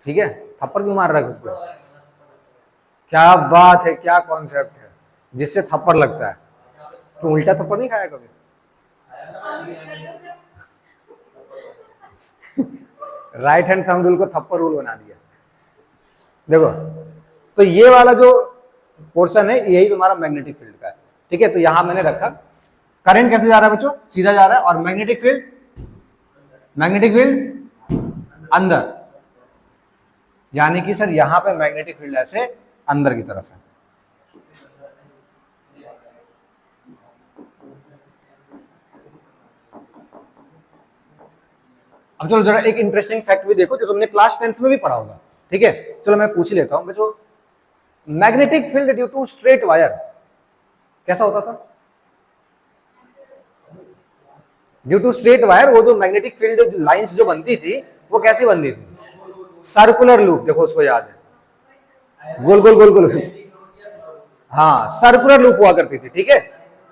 ठीक है, थप्पड़ क्यों मार रहा है खुद को? क्या बात है, क्या कॉन्सेप्ट है जिससे थप्पड़ लगता है? तो उल्टा थप्पड़ नहीं खाया कभी? राइट हैंड थंब रूल को थप्पड़ रूल बना दिया। देखो, तो ये वाला जो पोर्शन है यही तुम्हारा मैग्नेटिक फील्ड का है। ठीक है, तो यहां मैंने रखा, करंट कैसे जा रहा है बच्चों? सीधा जा रहा है, और मैग्नेटिक फील्ड अंदर, यानी कि सर यहां पे मैग्नेटिक फील्ड ऐसे अंदर की तरफ है। अब चलो जरा एक इंटरेस्टिंग फैक्ट भी देखो जो तुमने क्लास 10th में भी पढ़ा होगा। ठीक है, चलो मैं पूछ ही लेता हूं बच्चों, magnetic field due to straight wire कैसा होता था? ड्यू टू स्ट्रेट वायर, वो जो मैग्नेटिक फील्ड लाइंस जो बनती थी वो कैसी बनती थी? Circular loop. देखो उसको याद है, गोल गोल गोल गोल, हाँ सर्कुलर लूप हुआ करती थी। ठीक है,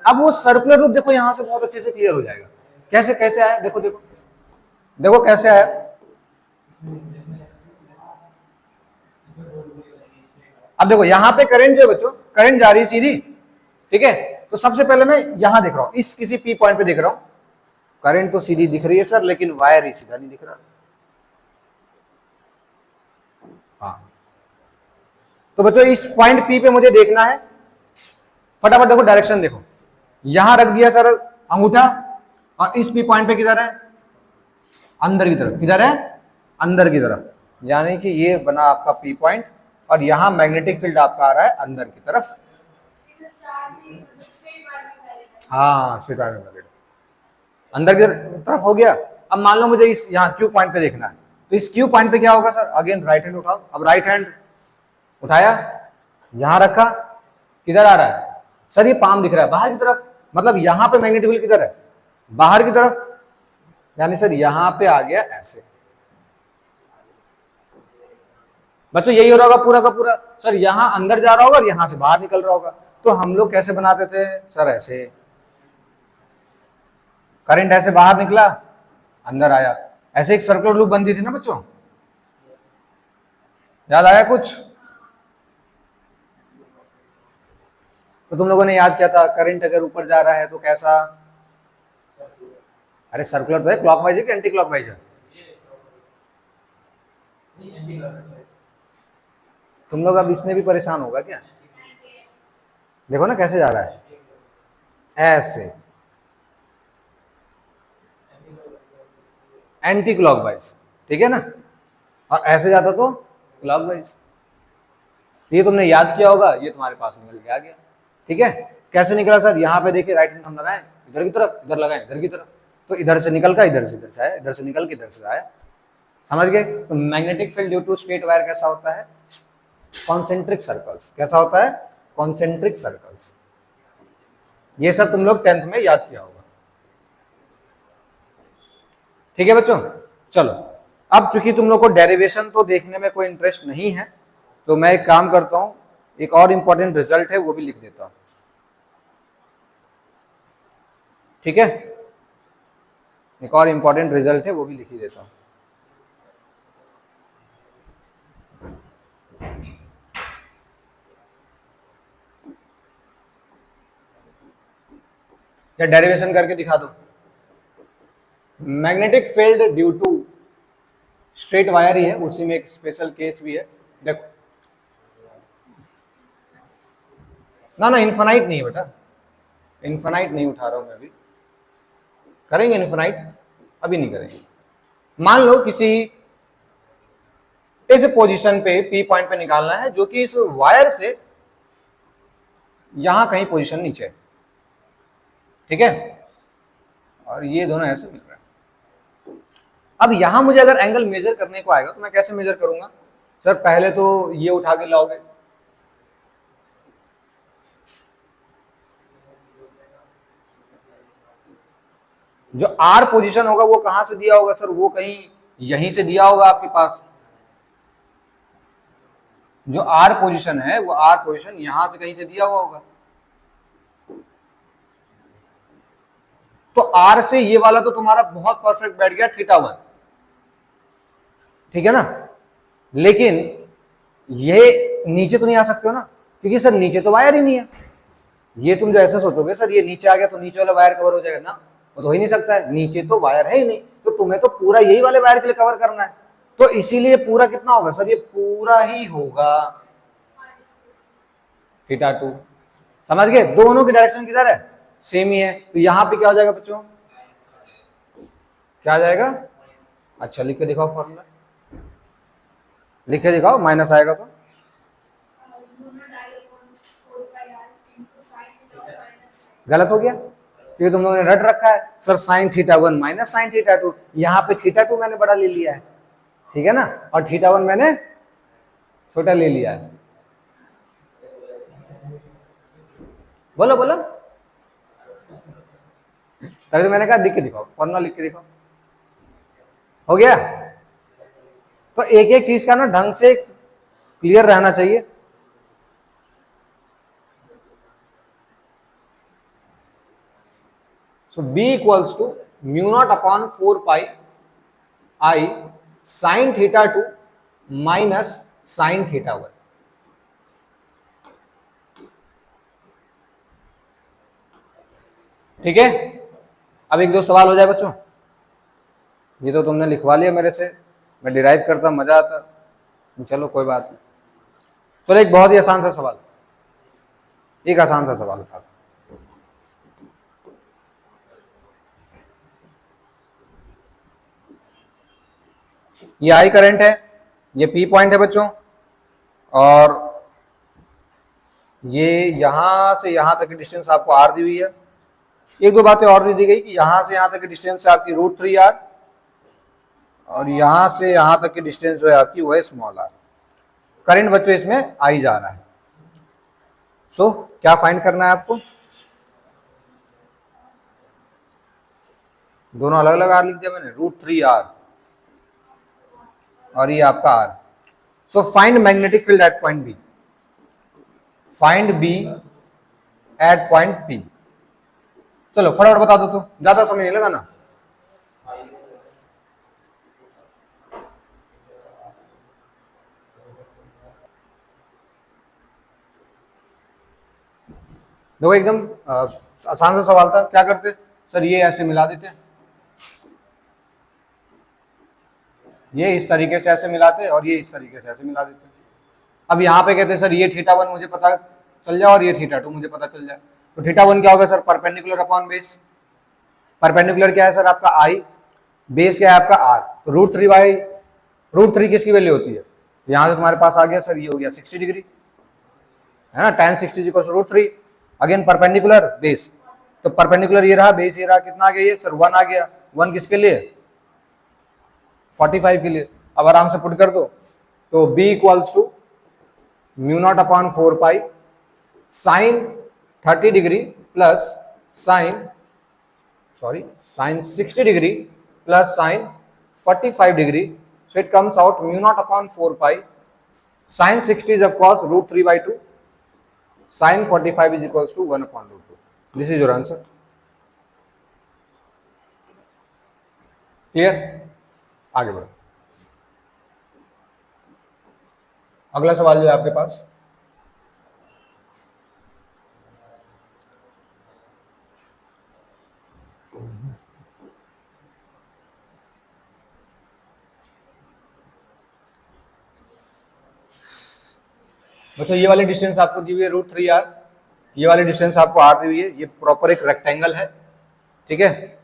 अब वो सर्कुलर लूप देखो यहां से बहुत अच्छे से क्लियर हो जाएगा। कैसे कैसे आया? देखो देखो देखो कैसे आया। अब देखो यहां पे करंट जो है बच्चों, करंट जा रही है सीधी। ठीक है, तो सबसे पहले मैं यहां देख रहा हूं, इस किसी पी पॉइंट पे देख रहा हूं, करंट तो सीधी दिख रही है सर, लेकिन वायर ही सीधा नहीं दिख रहा। हाँ, तो बच्चों इस पॉइंट पी पे मुझे देखना है, फटाफट देखो डायरेक्शन देखो, यहां रख दिया सर अंगूठा, और इस पी पॉइंट पे किधर है? अंदर की तरफ। किधर है? अंदर की तरफ, यानी कि ये बना आपका पी पॉइंट, और यहां मैग्नेटिक फील्ड आपका आ रहा है अंदर की तरफ। हाँ स्ट्रेट वायर में अंदर की तरफ हो गया। अब मान लो मुझे इस यहाँ क्यू पॉइंट पे देखना है, तो इस क्यू पॉइंट पे क्या होगा सर? अगेन राइट हैंड उठाओ। अब राइट हैंड उठाया, यहां रखा, किधर आ रहा है सर? ये पाम दिख रहा है बाहर की तरफ, मतलब यहां पे मैग्नेटिक फील्ड किधर है? बाहर की तरफ, यानी सर यहां पे आ गया ऐसे। बच्चों यही हो रहा होगा पूरा का पूरा, सर यहां अंदर जा रहा होगा और यहां से बाहर निकल रहा होगा। तो हम लोग कैसे बनाते थे सर? ऐसे, करंट ऐसे बाहर निकला, अंदर आया, ऐसे एक सर्कुलर लूप बनती थी ना बच्चों, याद आया कुछ? तो तुम लोगों ने याद किया था, करंट अगर ऊपर जा रहा है तो कैसा? अरे सर्कुलर तो है, क्लॉकवाइज है कि एंटी क्लॉकवाइज है? तुम लोग अब इसमें भी परेशान होगा क्या? देखो ना कैसे जा रहा है, ऐसे एंटी क्लॉकवाइज। ठीक है ना, और ऐसे जाता तो क्लॉकवाइज। ये तुमने याद किया होगा, ये तुम्हारे पास निकल के आ गया। ठीक है, कैसे निकला सर? यहाँ पे देखिए राइट हैंड हम लगाए इधर की तरफ, इधर लगाए इधर की तरफ, तो इधर से निकल का इधर से आया, इधर से निकल के इधर से आया। समझ गए? तो magnetic field due to straight wire कैसा होता है? Concentric circles. कैसा होता है? Concentric circles. ये सब तुम लोग 10th में याद किया होगा। ठीक है बच्चों, चलो अब चूंकि तुम लोग को डेरिवेशन तो देखने में कोई इंटरेस्ट नहीं है, तो मैं एक काम करता हूं, एक और इंपॉर्टेंट रिजल्ट है वो भी लिख देता हूं। ठीक है, एक और इंपॉर्टेंट रिजल्ट है वो भी लिख ही देता हूं। या डेरिवेशन करके दिखा दो। Magnetic field due to straight wire ही है, उसी में एक स्पेशल केस भी है। देखो ना ना, इन्फानाइट नहीं है बेटा, इन्फानाइट नहीं उठा रहा हूं मैं अभी। करेंगे इन्फानाइट, अभी नहीं करेंगे। मान लो किसी इस पोजीशन पे पी पॉइंट पे निकालना है, जो कि इस वायर से यहां कहीं पोजीशन नीचे है, ठीक है, और ये दोनों ऐसे मिल रहे हैं। अब यहां मुझे अगर एंगल मेजर करने को आएगा तो मैं कैसे मेजर करूंगा? सर पहले तो ये उठा के लाओगे, जो आर पोजीशन होगा वो कहां से दिया होगा? सर वो कहीं यहीं से दिया होगा आपके पास। जो आर पोजीशन है वो आर पोजीशन यहां से कहीं से दिया हुआ होगा। तो आर से ये वाला तो तुम्हारा बहुत परफेक्ट बैठ गया, थीटा 1, ठीक है ना। लेकिन ये नीचे तो नहीं आ सकते हो ना, क्योंकि सर नीचे तो वायर ही नहीं है। ये तुम जो ऐसे सोचोगे सर ये नीचे आ गया तो नीचे वाला वायर कवर हो जाएगा ना, वो तो हो ही नहीं सकता है, नीचे तो वायर है ही नहीं। तो तुम्हें तो पूरा यही वाले वायर के लिए कवर करना है, तो इसीलिए पूरा कितना होगा सर? ये पूरा ही होगा थीटा 2। समझ गए? दोनों की डायरेक्शन किधर है? सेम ही है। तो यहां पे क्या हो जाएगा बच्चों? क्या आ जाएगा? अच्छा लिख के दिखाओ फॉर्मूला, लिख के दिखाओ, माइनस आएगा तो गलत हो गया, क्योंकि तुम लोगों ने रट रखा है sir sign theta 1 minus sign theta 2। यहाँ पे थीटा 2 मैंने बड़ा ले लिया है, ठीक है ना, और थीटा 1 मैंने छोटा ले लिया है। बोलो बोलो, तभी तो मैंने कहा लिख के दिखाओ, फॉर्मूला लिख के दिखाओ। हो गया? तो एक एक चीज का ना ढंग से क्लियर रहना चाहिए। So B equals to mu naught upon 4 pi I sin theta 2 minus sin theta 1। ठीक है, अब एक दो सवाल हो जाए बच्चों। ये तो तुमने लिखवा लिया मेरे से, मैं डिराइव करता मजा आता, चलो कोई बात नहीं। चलो एक बहुत ही आसान सा सवाल, एक आसान सा सवाल था। ये आई करंट है, ये पी पॉइंट है बच्चों, और ये यहां से यहां तक की डिस्टेंस आपको आर दी हुई है। एक दो बातें और दी गई कि यहां से यहां तक की डिस्टेंस है आपकी √3r, और यहां से यहां तक की डिस्टेंस जो है आपकी वो है स्मॉल आर। करंट बच्चों इसमें आई जा रहा है। सो क्या फाइंड करना है आपको? दोनों अलग अलग आर लिख दिया मैंने, √3r और ये आपका R. So find magnetic field at point B, find B at point P. चलो फटाफट बता दो, तो ज्यादा समय नहीं लगाना। देखो एकदम आसान सा सवाल था। क्या करते सर? ये ऐसे मिला देते, ये इस तरीके से ऐसे मिलाते और ये इस तरीके से ऐसे मिला देते। अब यहाँ पे कहते सर ये थीटा 1 मुझे पता चल जाए और ये थीटा 2 मुझे पता चल जाए, तो थीटा 1 क्या होगा sir? Perpendicular upon base. Perpendicular क्या है सर? आपका आई। बेस क्या है आपका आर। तो √3 किसकी वैल्यू होती है? यहां से तुम्हारे पास आ गया सर, ये हो गया 60 डिग्री, है ना, tan 60 √3। अगेन परपेंडिकुलर बेस, तो परपेंडिकुलर ये रहा, बेस ये रहा, कितना आ गया ये सर? 1 आ गया। 1 किसके लिए? 45 के लिए। अब आराम से पुट कर दो, तो B equals to mu naught upon 4 pi sine 30 degree plus sine sine 60 degree plus sine 45 degree. So it comes out mu naught upon 4 pi sin 60 is of course √3/2, sin 45 is equals to 1 upon √2. This is your answer. Clear? आगे बढ़ो। अगला सवाल जो है आपके पास, बच्चों ये वाली डिस्टेंस आपको दी हुई है √3r, ये वाली डिस्टेंस आपको r दी हुई है, ये प्रॉपर एक रेक्टेंगल है, ठीक है।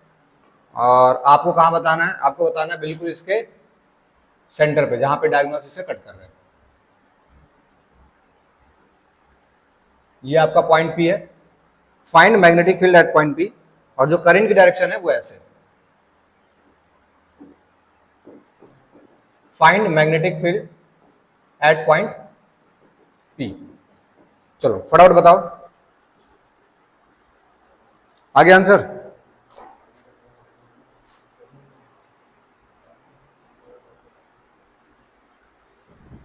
और आपको कहाँ बताना है, आपको बताना है बिल्कुल इसके सेंटर पे, जहां पे डायगोनल से कट कर रहे हैं। ये आपका पॉइंट P है, find magnetic field at point P, और जो करंट की डायरेक्शन है वो ऐसे, find magnetic field at point P। चलो फटाफट बताओ आगे आंसर।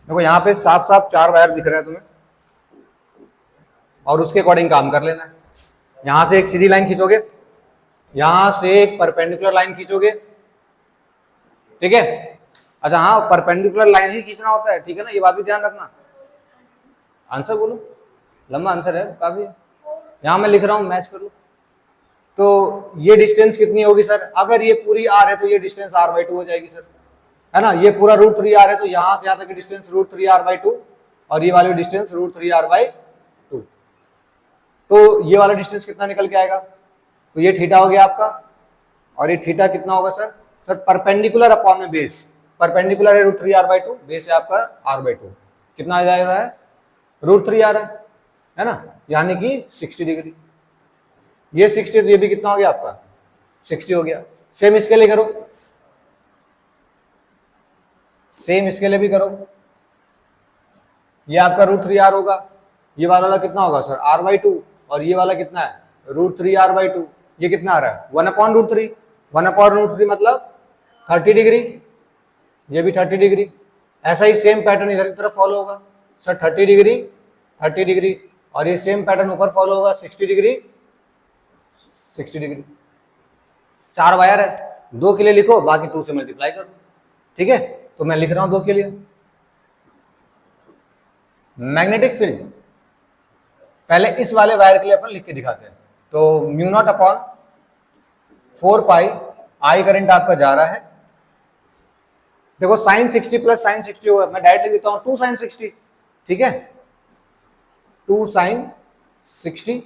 देखो यहां पे साफ साफ 4 वायर दिख रहे हैं तुम्हें, और उसके अकॉर्डिंग काम कर लेना है। यहां से एक सीधी लाइन खींचोगे, यहां से एक परपेंडिकुलर लाइन खींचोगे, ठीक है। अच्छा हाँ, परपेंडिकुलर लाइन ही खींचना होता है, ठीक है ना, ये बात भी ध्यान रखना। आंसर बोलो, लंबा आंसर है काफी, यहां मैं लिख रहा हूं, मैच कर लो। तो ये डिस्टेंस कितनी होगी सर, अगर ये पूरी r है तो ये डिस्टेंस r/2 हो जाएगी सर, है ना। ये पूरा √3r है तो यहां से यहां तक की डिस्टेंस √3r/2, और ये वाली डिस्टेंस √3r/2। तो ये वाला डिस्टेंस कितना निकल के आएगा, तो ये थीटा हो गया आपका, और ये थीटा कितना होगा सर, परपेंडिकुलर अपॉन में बेस, परपेंडिकुलर है √3r/2, बेस है आपका r/2, कितना आ जाएगा है √3r है ना, यानी कि 60 डिग्री। ये 60 तो ये भी कितना हो गया आपका 60 हो गया। सेम इसके लिए करो, सेम इसके लिए भी करो, ये आपका √3r होगा, ये वाला कितना होगा सर r/2, और ये वाला कितना है √3r/2, ये कितना आ रहा है 1/√3, 1/√3 मतलब 30 डिग्री, ये भी 30 डिग्री। ऐसा ही सेम पैटर्न इधर की तरफ फॉलो होगा सर, 30 डिग्री 30 डिग्री, और ये सेम पैटर्न ऊपर फॉलो होगा 60 डिग्री 60 डिग्री। 4 वायर है, 2 के लिए लिखो, बाकी 2 से मल्टीप्लाई कर दो, ठीक है। तो मैं लिख रहा हूं 2 के लिए। मैग्नेटिक फील्ड पहले इस वाले वायर के लिए अपन लिख के दिखाते हैं, तो μ0/4π I करंट आपका जा रहा है, देखो sin 60 प्लस sin 60 होगा, मैं डायरेक्ट देता हूं 2 sin 60, ठीक है, 2 sin 60।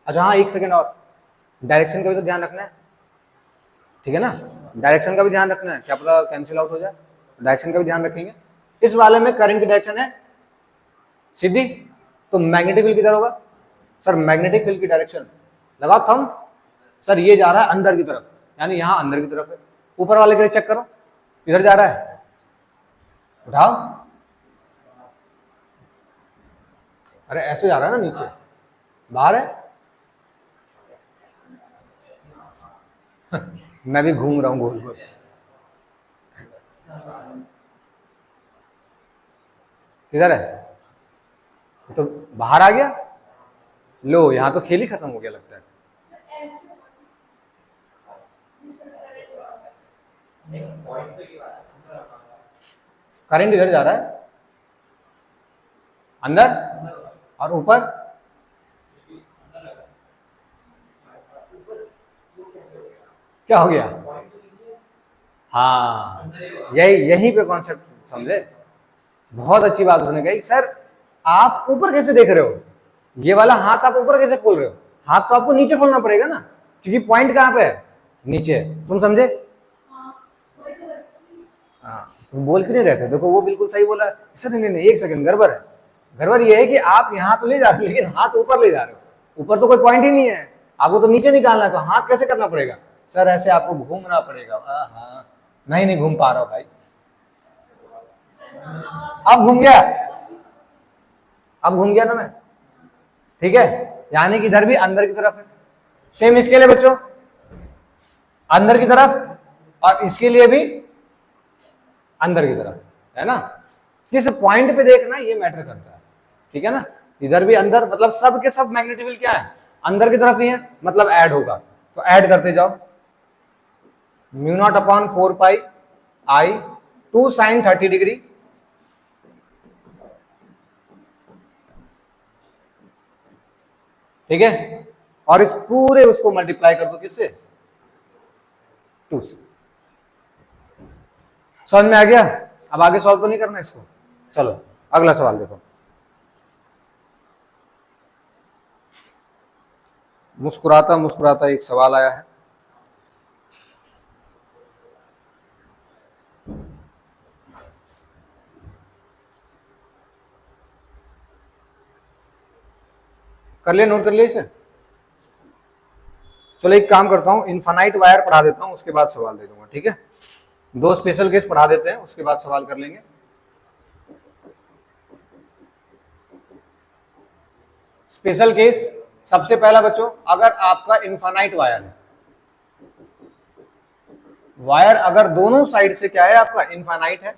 अच्छा हाँ, 1 सेकेंड और, डायरेक्शन का भी तो ध्यान रखना है, ठीक है ना, डायरेक्शन का भी ध्यान रखना है, क्या पता कैंसिल आउट हो जाए, डायरेक्शन का भी ध्यान रखेंगे। इस वाले में करंट की डायरेक्शन है सीधी, तो मैग्नेटिक फील्ड किधर होगा सर, मैग्नेटिक फील्ड की डायरेक्शन लगाओ थंब, सर ये जा रहा है अंदर की तरफ, यानी यहां अंदर की तरफ है। ऊपर वाले के लिए चेक करो किधर जा रहा है, उठाओ, अरे ऐसे जा रहा है ना, नीचे बाहर है मैं भी घूम रहा हूं गोल गोल, किधर है, तो बाहर आ गया, लो यहां तो खेल ही खत्म हो गया लगता है। करंट इधर जा रहा है अंदर, और ऊपर क्या हो गया, हाँ यहीं पे कॉन्सेप्ट समझे, बहुत अच्छी बात उसने कही। सर आप ऊपर कैसे देख रहे हो, ये वाला हाथ आप ऊपर कैसे खोल रहे हो, हाथ तो आपको नीचे खोलना पड़ेगा ना, क्योंकि पॉइंट कहां पे है नीचे, तुम समझे। हाँ तुम बोल क्यों नहीं रहते, देखो वो बिल्कुल सही बोला सर, नहीं 1 सेकंड, गड़बड़ है, गड़बड़ ये है कि आप यहाँ तो ले जा रहे हो लेकिन हाथ ऊपर ले जा रहे हो, ऊपर तो कोई पॉइंट ही नहीं है, आपको तो नीचे निकालना है, तो हाथ कैसे करना पड़ेगा सर, ऐसे आपको घूमना पड़ेगा। हाँ नहीं घूम पा रहा हूं भाई, अब घूम गया, अब घूम गया ना मैं, ठीक है, यानी कि इधर भी अंदर की तरफ है। सेम इसके लिए बच्चों, अंदर की तरफ, और इसके लिए भी अंदर की तरफ, है ना। किस पॉइंट पे देखना ये मैटर करता है, ठीक है ना। इधर भी अंदर, मतलब सब के सब मैग्नेटिक फील्ड क्या है, अंदर की तरफ ही है, मतलब ऐड होगा, तो ऐड करते जाओ, μ0/4π I 2 sin 30 डिग्री, ठीक है, और इस पूरे उसको मल्टीप्लाई कर दो किससे, 2 से। समझ में आ गया, अब आगे सॉल्व तो नहीं करना इसको। चलो अगला सवाल देखो। मुस्कुराता मुस्कुराता एक सवाल आया है। कर ले, नोट कर ले इसे। चलो एक काम करता हूं, इनफाइनाइट वायर पढ़ा देता हूं, उसके बाद सवाल दे दूंगा, ठीक है। दो स्पेशल केस पढ़ा देते हैं, उसके बाद सवाल कर लेंगे। स्पेशल केस सबसे पहला बच्चों, अगर आपका इनफाइनाइट वायर है, वायर अगर दोनों साइड से क्या है आपका इनफाइनाइट है,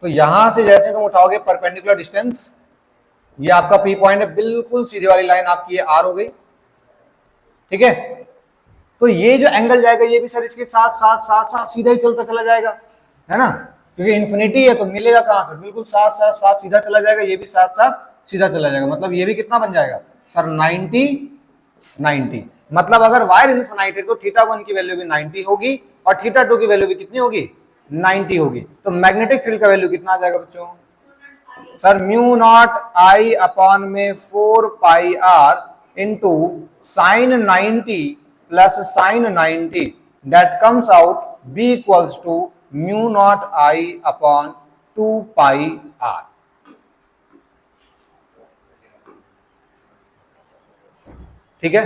तो यहां से जैसे तुम उठाओगे परपेंडिकुलर डिस्टेंस, ये आपका पी पॉइंट है, बिल्कुल सीधी वाली लाइन आपकी ये आर हो गई, ठीक है। तो ये जो एंगल जाएगा ये भी सर इसके साथ साथ साथ साथ सीधा ही चलता चला जाएगा, है ना, क्योंकि इन्फिनिटी है तो मिलेगा कहां से, बिल्कुल साथ साथ साथ सीधा चला जाएगा, ये भी साथ साथ सीधा चला जाएगा, मतलब ये भी कितना बन जाएगा सर 90 90। मतलब अगर वायर इन्फिनाइट है तो θ1 की वैल्यू भी 90 होगी और θ2 की वैल्यू भी कितनी होगी 90 होगी। तो मैग्नेटिक फील्ड का वैल्यू कितना आ जाएगा बच्चों sir mu naught I upon में 4 pi R into sine 90 plus sine 90, that comes out B equals to mu naught I upon 2 pi R. ठीक है,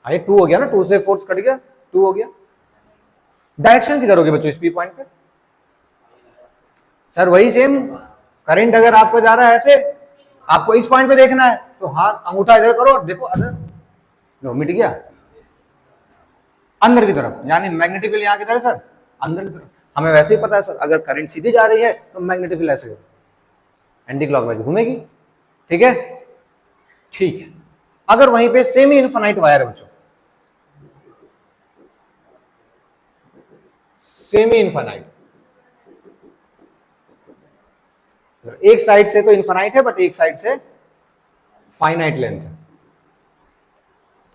आइए 2 हो गया ना, 2 से 4 कट गया, 2 हो गया। डायरेक्शन किधर होगी बच्चों इस पी पॉइंट पे सर वही सेम, करंट अगर आपको जा रहा है ऐसे, आपको इस पॉइंट पे देखना है तो हाथ अंगूठा इधर करो, देखो अदर, लो मिट गया अंदर की तरफ, यानी मैग्नेटिक फील्ड यहां किधर है सर अंदर की तरफ। हमें वैसे ही पता है सर अगर करंट सीधी जा रही है तो मैग्नेटिक फील्ड ऐसे एंटी क्लॉकवाइज घूमेगी, ठीक है। ठीक है, अगर वहीं पे सेमी इनफाइनाइट वायर है बच्चों, सेमी इनफाइनाइट, एक साइड से तो इनफाइनाइट है बट एक साइड से फाइनाइट लेंथ है,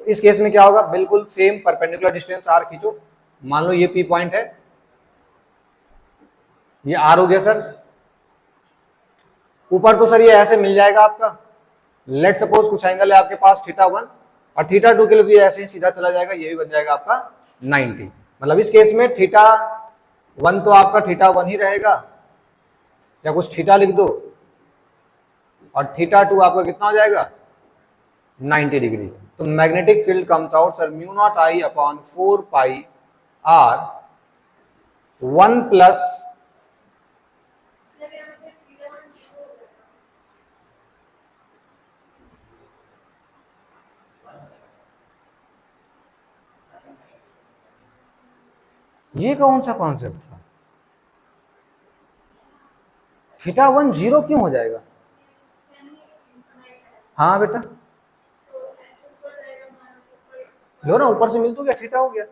तो इस केस में क्या होगा, बिल्कुल सेम परपेंडिकुलर डिस्टेंस आर खींचो, मान लो ये पी पॉइंट है, ये आर हो गया सर, ऊपर तो सर ये ऐसे मिल जाएगा आपका, लेट सपोज कुछ एंगल है आपके पास θ1 और θ2 के लिए ऐसे ही सीधा चला जाएगा, ये भी बन जाएगा आपका 90। मतलब इस केस में θ1 तो आपका θ1 ही रहेगा, या कुछ थीटा लिख दो, और θ2 आपका कितना हो जाएगा 90 डिग्री। तो magnetic field comes out sir mu naught I upon 4 pi R 1 plus ये कौन सा कॉन्सेप्ट था, θ1 जीरो क्यों हो जाएगा। हाँ बेटा लो ना, ऊपर से मिल तो गया, थीटा हो गया,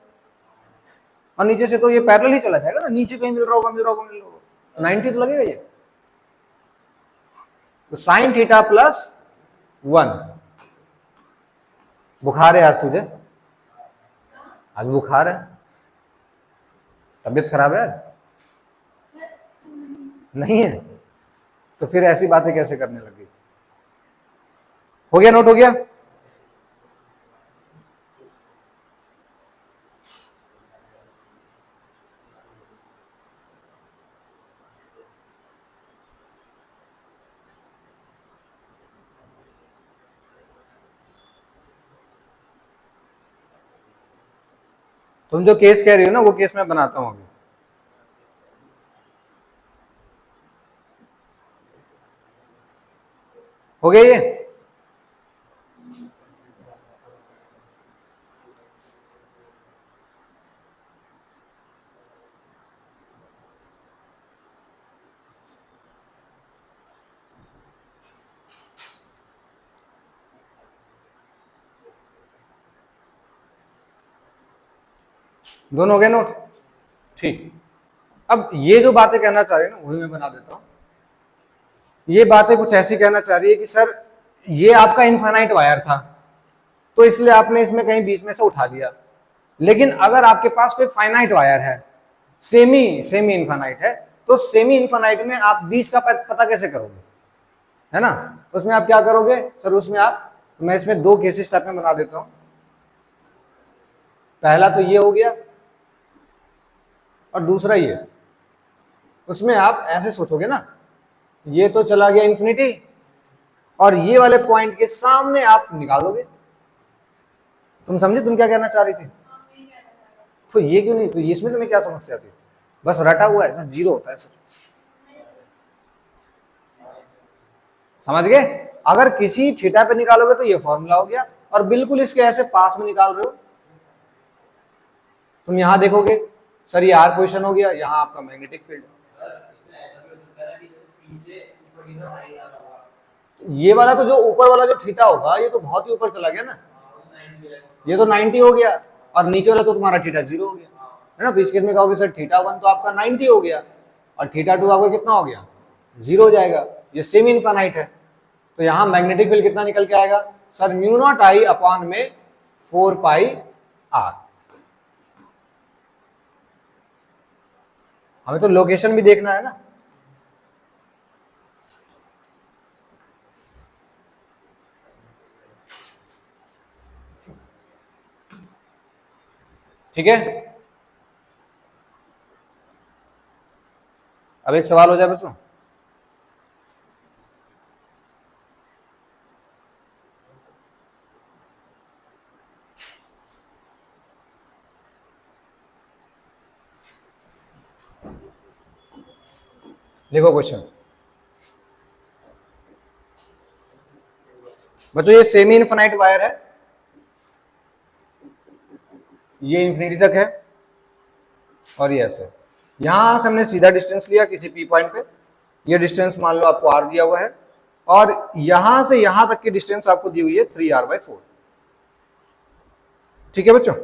और नीचे से तो ये पैरेलल ही चला जाएगा ना, नीचे कहीं मिल रहा होगा मिल रहा होगा मिल रहा होगा, 90 तो लगेगा ये। तो साइन थीटा प्लस 1, बुखार है आज तुझे, आज बुखार है, तबीयत खराब है आज नहीं है, तो फिर ऐसी बातें कैसे करने लगी। हो गया, नोट हो गया। तुम जो केस कह रही हो ना वो केस मैं बनाता हूं अभी। हो गया ये, दोनों हो गए नोट, ठीक। अब ये जो बातें कहना चाह रही है ना वही मैं बना देता हूं। ये बातें कुछ ऐसी कहना चाह रही है कि सर ये आपका इनफाइनाइट वायर था तो इसलिए आपने इसमें कहीं बीच में से उठा लिया, लेकिन अगर आपके पास कोई फाइनाइट वायर है, सेमी सेमी इनफाइनाइट है, तो सेमी इनफाइनाइट में आप बीच का पता कैसे करोगे, है ना। उसमें आप क्या करोगे सर, उसमें आप, मैं इसमें दो केसेस टाइप में बना देता हूं। पहला तो ये हो गया और दूसरा ये। उसमें आप ऐसे सोचोगे ना, ये तो चला गया इंफिनिटी और ये वाले पॉइंट के सामने आप निकाल दोगे। तुम समझे तुम क्या कहना चाह रही थी? तो ये क्यों नहीं, तो इसमें तुम्हें क्या समस्या थी? बस रटा हुआ है सर, जीरो होता है सर, समझ गए। अगर किसी थीटा पे निकालोगे तो ये फॉर्मूला हो गया, और बिल्कुल इसके ऐसे पास में निकाल रहे हो। तुम यहां देखोगे सर, ये आर पोजिशन हो गया, यहां आपका मैग्नेटिक फील्ड। ये वाला तो जो ऊपर वाला जो थीटा होगा, ये तो बहुत ही ऊपर चला गया ना, ये तो 90 हो गया, और नीचे वाला तो तुम्हारा थीटा 0 हो गया, है ना। तो इस केस में कहोगे सर थीटा 1 तो आपका 90 हो गया, और थीटा 2 आपका कितना हो गया, 0 हो जाएगा। ये सेमी इनफाइनाइट है। तो यहाँ मैग्नेटिक फील्ड कितना निकल के आएगा sir, mu naught I upon में 4 पाई आर। हमें तो लोकेशन भी देखना है ना। ठीक है, अब एक सवाल हो जाए बच्चों। देखो क्वेश्चन बच्चों, ये सेमी इनफिनाइट वायर है, ये इंफिनिटी तक है, और ये ऐसे। यहां से हमने सीधा डिस्टेंस लिया किसी पी पॉइंट पे, ये डिस्टेंस मान लो आपको आर दिया हुआ है, और यहां से यहां तक की डिस्टेंस आपको दी हुई है 3r/4। ठीक है बच्चों,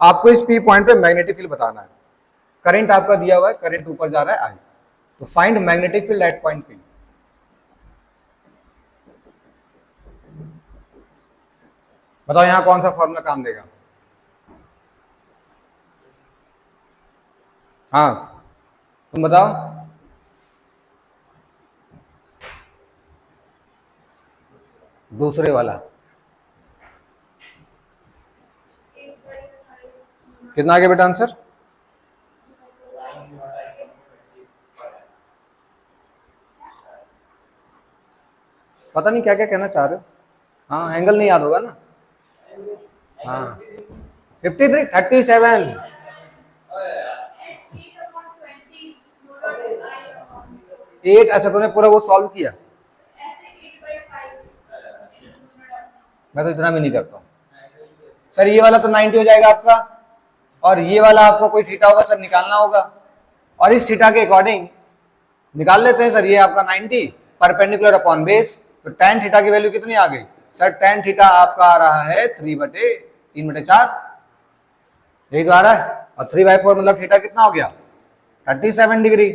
आपको इस पी पॉइंट पे मैग्नेटिक फील्ड बताना है। करंट आपका दिया हुआ है, करंट ऊपर जा रहा है आई, तो find magnetic field at point P. बताओ यहां कौन सा फॉर्मूला काम देगा? हाँ तुम बताओ। दूसरे वाला कितना आगे बेटा आंसर? पता नहीं क्या क्या कहना चाह रहे हो। हाँ एंगल नहीं याद होगा ना। हाँ 53 37 8। अच्छा तूने पूरा वो सॉल्व किया? मैं तो इतना भी नहीं करता हूँ सर। ये वाला तो 90 हो जाएगा आपका, और ये वाला आपको कोई थीटा होगा सर निकालना होगा, और इस थीटा के अकॉर्डिंग निकाल लेते हैं सर। ये आपका 90 परपेंडिकुलर अपॉन बेस, तो tan थीटा की वैल्यू कितनी आ गई सर? tan थीटा आपका आ रहा है 3/4, यही तो आ रहा है, और 3/4 मतलब थीटा कितना हो गया 37 डिग्री।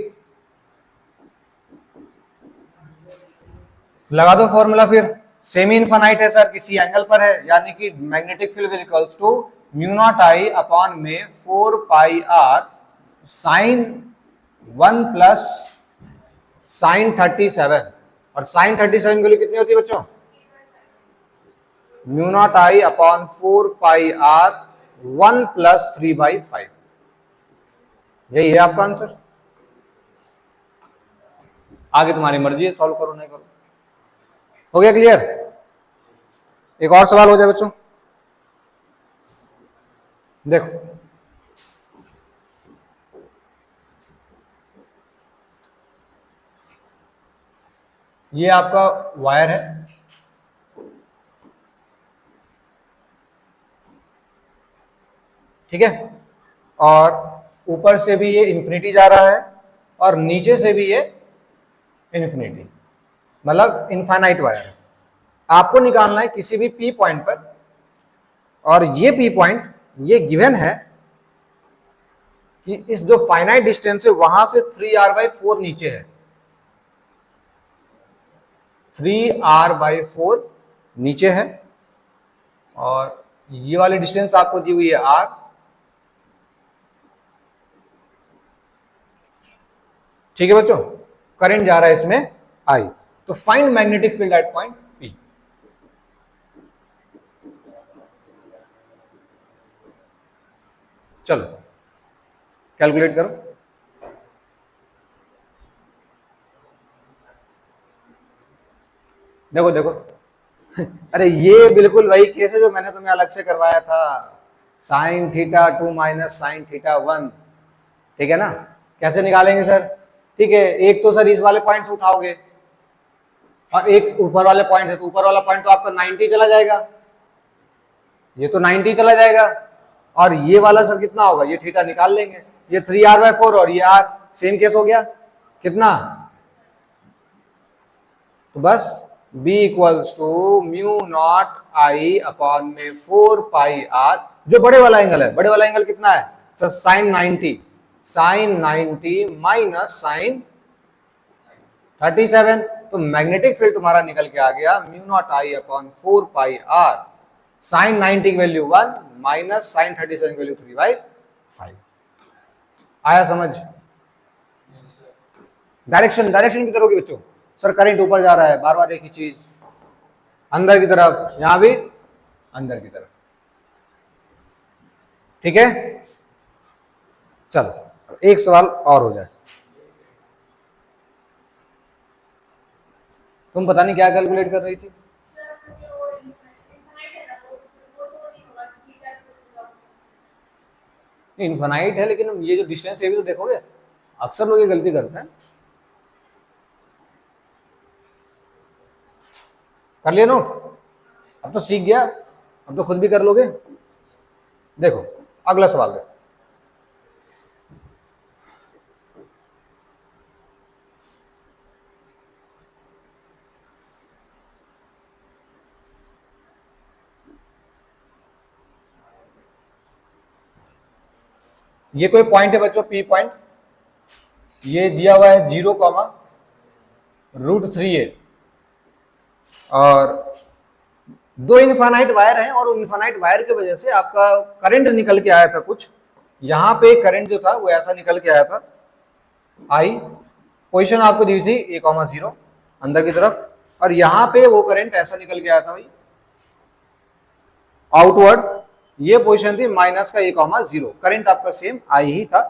लगा दो फॉर्मूला फिर। सेमी इनफाइनाइट है सर, किसी एंगल पर है, यानी कि magnetic field will equals to mu naught I upon में 4 pi R sine 1 plus sine 37। और साइन 37 की वैल्यू कितनी होती है बच्चों? Mu naught I upon 4 pi R 1 plus 3/5। यही है आपका आंसर। आगे तुम्हारी मर्जी है, सॉल्व करो नहीं करो। हो गया क्लियर? एक और सवाल हो जाए बच्चों। देखो ये आपका वायर है, ठीक है, और ऊपर से भी ये इंफिनिटी जा रहा है, और नीचे से भी ये इंफिनिटी, मतलब इनफाइनाइट वायर है। आपको निकालना है किसी भी पी पॉइंट पर, और ये पी पॉइंट ये गिवन है कि इस जो फाइनाइट डिस्टेंस है वहां से 3r/4 नीचे है, 3r/4 नीचे है, और ये वाली डिस्टेंस आपको दी हुई है r। ठीक है बच्चों, करंट जा रहा है इसमें I। तो find magnetic field at point P। चलो कैलकुलेट करो। देखो देखो अरे ये बिल्कुल वही केस है जो मैंने तुम्हें अलग से करवाया था, sign theta 2 minus sign theta 1। ठीक है ना, कैसे निकालेंगे सर? ठीक है, एक तो सर इस वाले पॉइंट से उठाओगे और एक ऊपर वाले पॉइंट है, तो ऊपर वाला पॉइंट तो आपका 90 चला जाएगा, ये तो 90 चला जाएगा, और ये वाला सर कितना होगा, ये थीटा निकाल लेंगे, ये 3r/4 और ये r, सेम केस हो गया कितना। तो बस b equals to mu naught I upon में 4πr, जो बड़े वाला एंगल है, बड़े वाला एंगल कितना है sir, sine 90, sine 90 minus sine 37। तो मैग्नेटिक फील्ड तुम्हारा निकल के आ गया mu naught I upon 4πr, sine 90 की वैल्यू 1 माइनस साइन 37 की वैल्यू 3/5। आया समझ? डायरेक्शन डायरेक्शन किधर होगी बच्चों? सर करंट ऊपर जा रहा है, बार बार एक ही चीज, अंदर की तरफ, यहां भी अंदर की तरफ। ठीक है, चलो एक सवाल और हो जाए। तुम पता नहीं क्या कैलकुलेट कर रही थी? इनफाइनाइट है, लेकिन ये जो डिस्टेंस है भी तो देखोगे, अक्सर लोग ये गलती करते हैं। कर लिया नोट? अब तो सीख गया, अब तो खुद भी कर लोगे। देखो अगला सवाल देखो, ये कोई पॉइंट है बच्चों, P पॉइंट, ये दिया हुआ है 0,√3a, और दो इनफाइनाइट वायर हैं, और इनफाइनाइट वायर की वजह से आपका करंट निकल के आया था कुछ, यहां पे करंट जो था वो ऐसा निकल के आया था, आई पोजीशन आपको दी थी a,0 अंदर की तरफ, और यहां पे वो करंट ऐसा निकल के आया था भाई आउटवर्ड, ये पोजीशन थी माइनस का a,0, करंट आपका सेम आई ही था।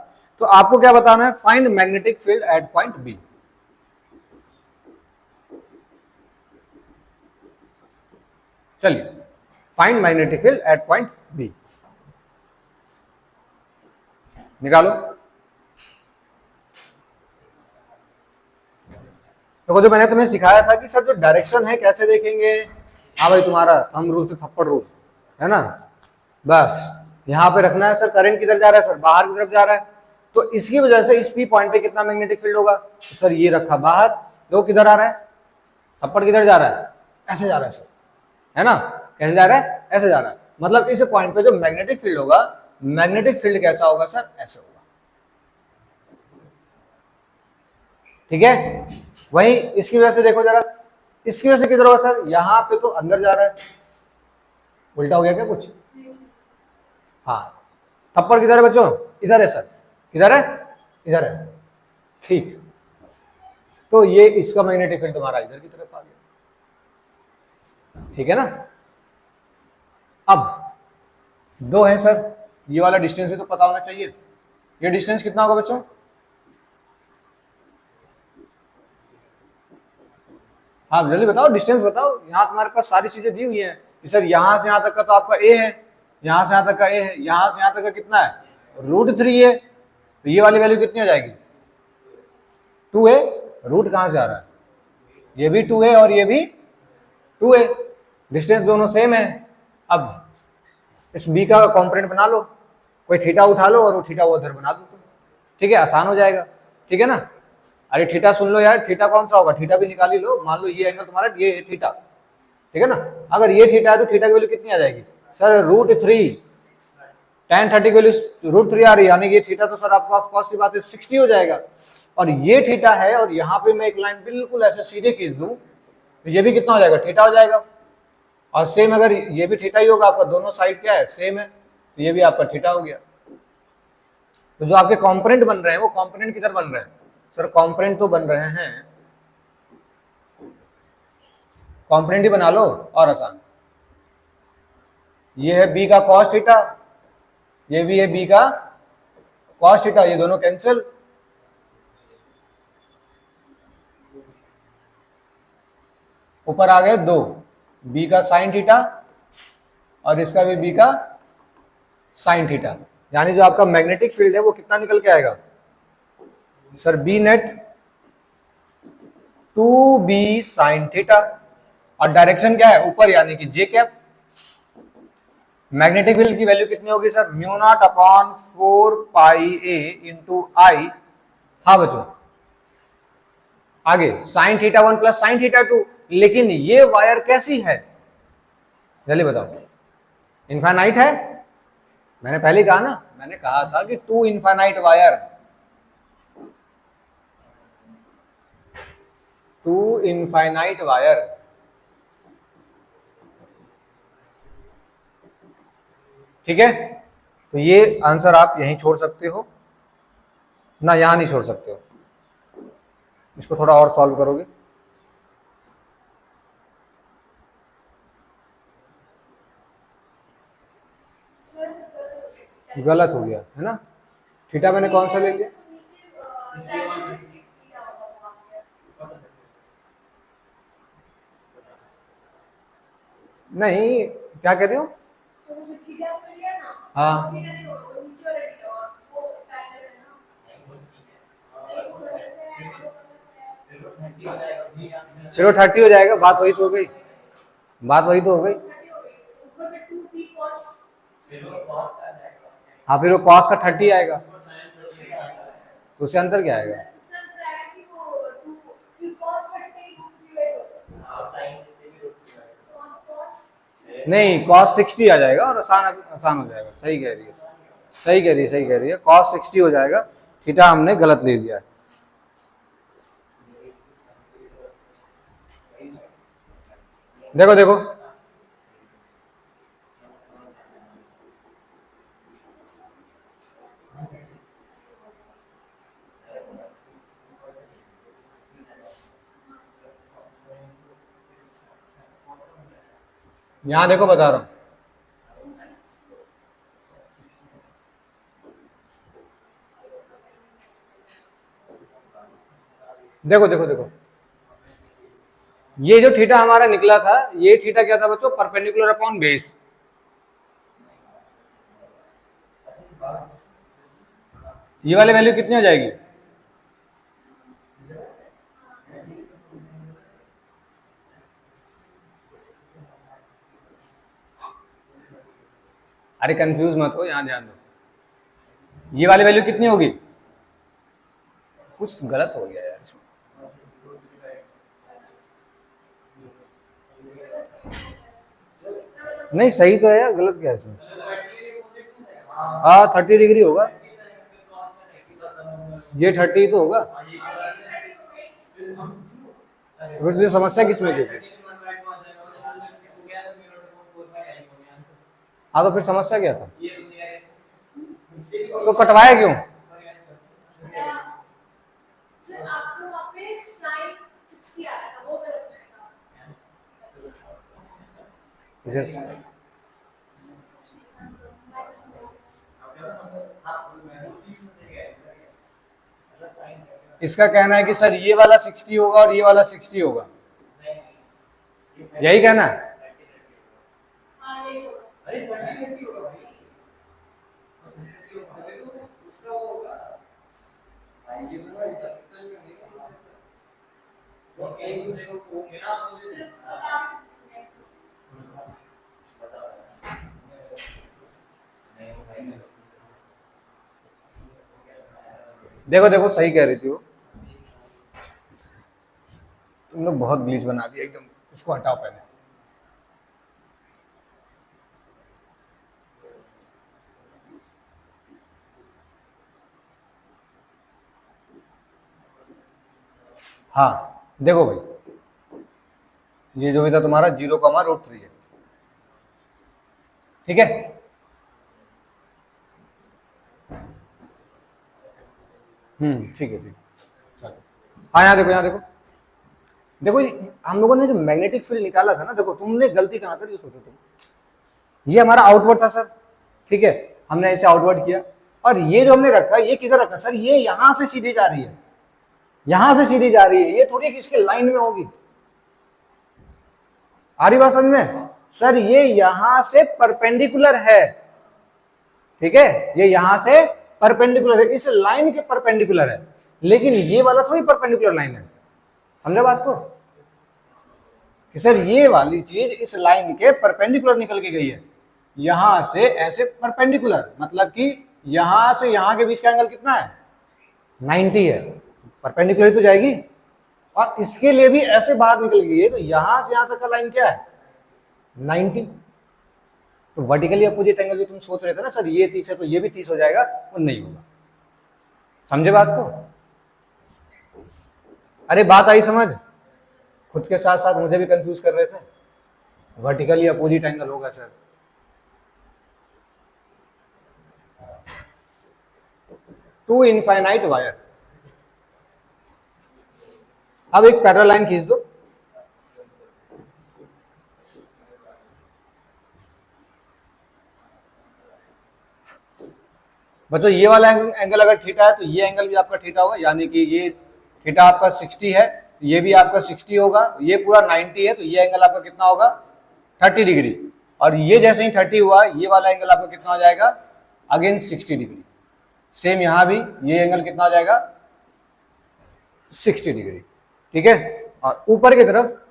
तो आपको क्या बताना है, find magnetic field at point B। चलिए find magnetic field at point B, निकालो। तो जो मैंने तुम्हें सिखाया था कि सर जो डायरेक्शन है कैसे देखेंगे, हाँ भाई तुम्हारा थंब रूल से थप्पड़ रूल है ना, बस यहां पे रखना है। सर करंट किधर जा रहा है, सर बाहर की तरफ जा रहा है, तो इसकी वजह से इस P पॉइंट पे कितना मैग्नेटिक फील्ड होगा, तो सर ये रखा बाहर, दो किधर आ रहा है, थप्पड़ किधर जा रहा है, ऐसे जा रहा है सर, है ना, कैसे जा रहा है, ऐसे जा रहा है, मतलब इस पॉइंट पे जो मैग्नेटिक फील्ड होगा, मैग्नेटिक फील्ड कैसा होगा सर, ऐसे होगा। ठीक है, वही इसकी वजह से देखो जरा, इसकी वजह से किधर होगा सर, यहां पे तो अंदर जा रहा है, उल्टा हो गया क्या कुछ, हाँ थप्पड़ किधर है बच्चों, इधर है सर, किधर है, इधर है, ठीक, तो ये इसका मैग्नेटिक फील्ड तुम्हारा इधर की तरफ आ गया। ठीक है ना, अब दो है सर, ये वाला डिस्टेंस भी तो पता होना चाहिए, ये डिस्टेंस कितना होगा बच्चों, हाँ जल्दी बताओ, डिस्टेंस बताओ, यहां तुम्हारे पास सारी चीजें दी हुई है कि सर यहां से यहां तक का तो आपका A है, यहां से यहां तक का A है, यहां से यहां तक का कितना है, √3 है, तो ये वाली वैल्यू कितनी हो जाएगी, 2 है, रूट कहां से आ रहा है, ये भी 2 है और ये भी 2 है, डिस्टेंस दोनों सेम है। अब इस B का कॉम्पोनेंट बना लो, कोई थीटा उठा लो और वो थीटा उधर बना दो तुम, ठीक है, आसान हो जाएगा। ठीक है ना, अरे थीटा सुन लो यार, थीटा कौन सा होगा, थीटा भी निकाल ही लो, मान लो ये एंगल तुम्हारा, ये थीटा, ठीक है ना, अगर ये थीटा है तो थीटा की वैल्यू कितनी आ जाएगी सर, √3, tan 30 की वैल्यू √3 आ रही है, यानी ये थीटा तो सर आपका ऑफ कोर्स सी बात है 60 हो जाएगा, और ये थीटा है, और यहाँ पे मैं एक लाइन बिल्कुल ऐसे सीधे खींच दूं तो ये भी कितना हो जाएगा, थीटा हो जाएगा, और सेम अगर ये भी थीटा ही होगा आपका, दोनों साइड क्या है, सेम है, तो ये भी आपका थीटा हो गया। तो जो आपके कॉम्पोनेंट बन रहे हैं वो कॉम्पोनेंट किधर बन रहे हैं सर, कॉम्पोनेंट तो बन रहे हैं कॉम्पोनेंट ही बना लो और आसान। ये है बी का कॉस थीटा, ये भी है बी का कॉस थीटा, ये दोनों कैंसिल। ऊपर आ गए 2, बी का साइन थीटा और इसका भी बी का साइन थीटा, यानी जो आपका मैग्नेटिक फील्ड है वो कितना निकल के आएगा sir, B net 2b sine theta, और डायरेक्शन क्या है ऊपर, यानी कि जे कैप। मैग्नेटिक फील्ड की वैल्यू कितनी होगी sir, mu naught upon 4 pi A into I. हाँ बच्चों, आगे sine theta 1 plus sine theta 2, लेकिन ये वायर कैसी है जल्दी बताओ, इनफाइनाइट है। मैंने पहले कहा ना, मैंने कहा था कि 2 इनफाइनाइट वायर, 2 इनफाइनाइट वायर। ठीक है, तो ये आंसर आप यहीं छोड़ सकते हो ना, यहां नहीं छोड़ सकते हो, इसको थोड़ा और सॉल्व करोगे। गलत हो गया है ना, थीटा मैंने कौन सा ले लिया, नहीं क्या कह रहे हो, हाँ फिर वो 30 हो जाएगा, बात वही तो हो गई, बात वही तो हो गई। हाँ फिर वो कॉस का 30 आएगा, तो उससे अंतर क्या आएगा, नहीं कॉस 60 आ जाएगा और आसान आसान हो जाएगा। सही कह रही है, सही कह रही है, सही कह रही है, कॉस 60 हो जाएगा, थीटा हमने गलत ले लिया है। देखो देखो, यहां देखो बता रहा हूं, देखो देखो देखो, ये जो थीटा हमारा निकला था, ये थीटा क्या था बच्चों, परपेंडिकुलर अपॉन बेस। ये वाली वैल्यू कितनी हो जाएगी, अरे कंफ्यूज मत हो, यहां ध्यान दो, ये वाली वैल्यू कितनी होगी, कुछ गलत हो गया यार इसमें, नहीं सही तो है यार, गलत क्या है इसमें, हाँ 30 डिग्री होगा, ये 30 तो होगा, फिर समस्या किसमें थी, हाँ तो फिर समस्या क्या था, तो कटवाया क्यों, इसे इसका कहना है कि सर ये वाला 60 होगा और ये वाला 60 होगा, यही कहना है, देखो देखो सही कह रही थी वो, तुम लोग बहुत ग्लिच बना दिया एकदम, इसको हटाओ पहले। हाँ देखो भाई, ये जो भी था तुम्हारा 0,√3 है, ठीक है, ठीक है, ठीक है, चलो हाँ यहाँ देखो, यहाँ देखो, देखो हम लोगों ने जो मैग्नेटिक फील्ड निकाला था ना, देखो तुमने गलती कहाँ करी सोचो तुम। ये हमारा आउटवर्ड था सर, ठीक है, हमने ऐसे आउटवर्ड किया, और ये जो हमने रखा ये किधर रखा सर, ये यहां से सीधी जा रही है, यहां से सीधी जा रही है, ये थोड़ी किसके लाइन में होगी। आ रही बात समझ में सर, ये यहां से परपेंडिकुलर है, ठीक है, ये यहां से परपेंडिकुलर है, इस लाइन के परपेंडिकुलर है, लेकिन ये वाला थोड़ी परपेंडिकुलर लाइन है। समझे बात को कि सर ये वाली चीज इस लाइन के परपेंडिकुलर निकल के गई है, यहां से ऐसे परपेंडिकुलर, मतलब कि यहां से यहां के बीच का एंगल कितना है 90 है, परपेंडिकुलर तो जाएगी, और इसके लिए भी ऐसे बाहर निकल गई है, तो यहां से यहां तक का लाइन क्या है 90। तो वर्टिकली अपोजिट एंगल जो तुम सोच रहे थे ना सर ये 30 है तो ये भी 30 हो जाएगा, वो नहीं होगा। समझे बात को? अरे बात आई समझ? खुद के साथ साथ मुझे भी कंफ्यूज कर रहे थे। वर्टिकली अपोजिट एंगल होगा सर, टू इनफाइनाइट वायर। अब एक पैरेलल लाइन खींच दो, बच्चों ये वाला एंगल अगर थीटा है तो ये एंगल भी आपका थीटा होगा, यानी कि ये थीटा आपका 60 है, ये भी आपका 60 होगा, ये पूरा 90 है, तो ये एंगल आपका कितना होगा 30 डिग्री, और ये जैसे ही 30 हुआ ये वाला एंगल आपका कितना हो जाएगा अगेन 60 डिग्री। सेम यहां भी ये एंगल कितना हो जाएगा 60 डिग्री, ठीक है। और ऊपर की तरफ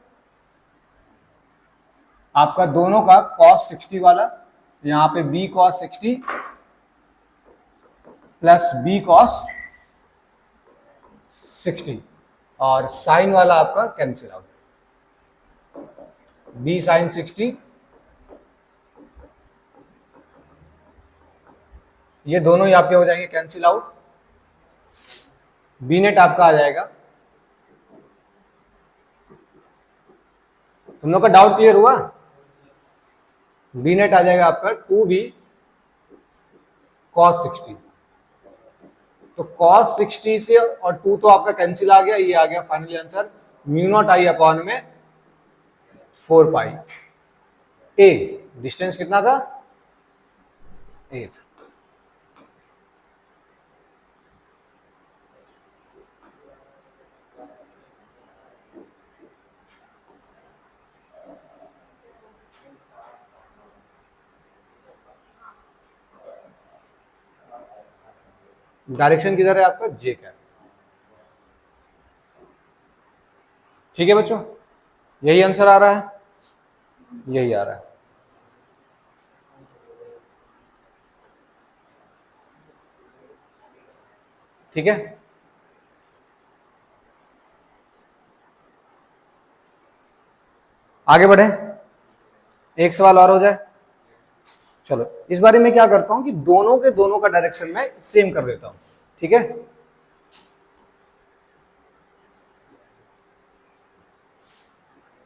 आपका दोनों का cos 60 वाला, यहां पे b cos 60 plus b cos 60, और साइन वाला आपका कैंसिल आउट, b sin 60, ये दोनों ही आपके हो जाएंगे कैंसिल आउट, b नेट आपका आ जाएगा। तुम लोग का डाउट क्लियर हुआ? b नेट आ जाएगा आपका 2b cos 60, तो cos 60 से और 2 तो आपका कैंसिल आ गया, ये आ गया finally answer mu naught I upon में 4 पाई a, डिस्टेंस कितना था a था। डायरेक्शन किधर है आपका जे का, ठीक है बच्चों, यही आंसर आ रहा है, यही आ रहा है, ठीक है। आगे बढ़े, एक सवाल और हो जाए। चलो इस बारे में क्या करता हूं कि दोनों के दोनों का डायरेक्शन में सेम कर देता हूं, ठीक है।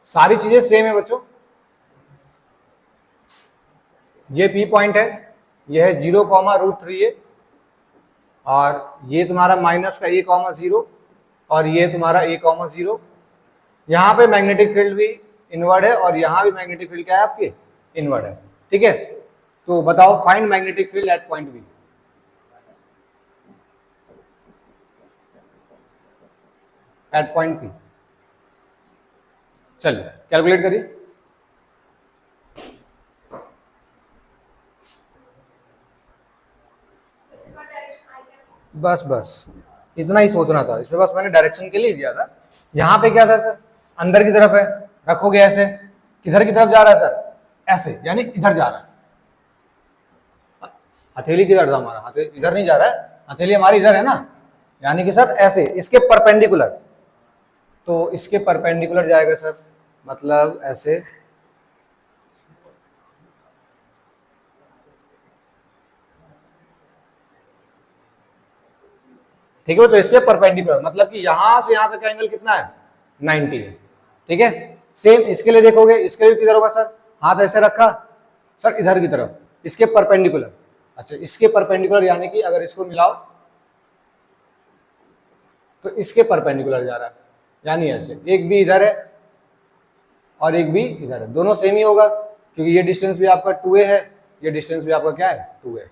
सारी चीजें सेम है बच्चों, ये पी पॉइंट है, ये है 0,√3 है, और ये तुम्हारा माइनस का a,0, और ये तुम्हारा a,0। यहां पे मैग्नेटिक फील्ड भी इनवर्ड है, और यहां भी मैग्नेटिक फील्ड क्या है आपके इनवर्ड है, ठीक है। तो बताओ find magnetic field at point B, at point P. चलिए कैलकुलेट करिए। बस बस इतना ही सोचना था, इसमें बस मैंने डायरेक्शन के लिए दिया था। यहां पे क्या था सर, अंदर की तरफ है, रखोगे ऐसे, किधर की तरफ जा रहा है सर, ऐसे, यानी इधर जा रहा है। हथेली किधर था हमारा, हथेली इधर नहीं जा रहा है, हथेली हमारी इधर है ना, यानी कि सर ऐसे इसके परपेंडिकुलर, तो इसके परपेंडिकुलर जाएगा सर, मतलब ऐसे, ठीक है। तो इसके परपेंडिकुलर मतलब कि यहां से यहां तक का एंगल कितना है 90 है, ठीक है। सेम इसके लिए देखोगे, इसके लिए किधर होगा सर, हाथ ऐसे रखा सर इधर की तरफ, इसके परपेंडिकुलर, अच्छा इसके परपेंडिकुलर, यानी कि अगर इसको मिलाओ तो इसके परपेंडिकुलर जा रहा है, यानी ऐसे एक बी इधर है और एक बी इधर है, दोनों सेम ही होगा क्योंकि ये डिस्टेंस भी आपका 2a है, ये डिस्टेंस भी आपका क्या है 2a।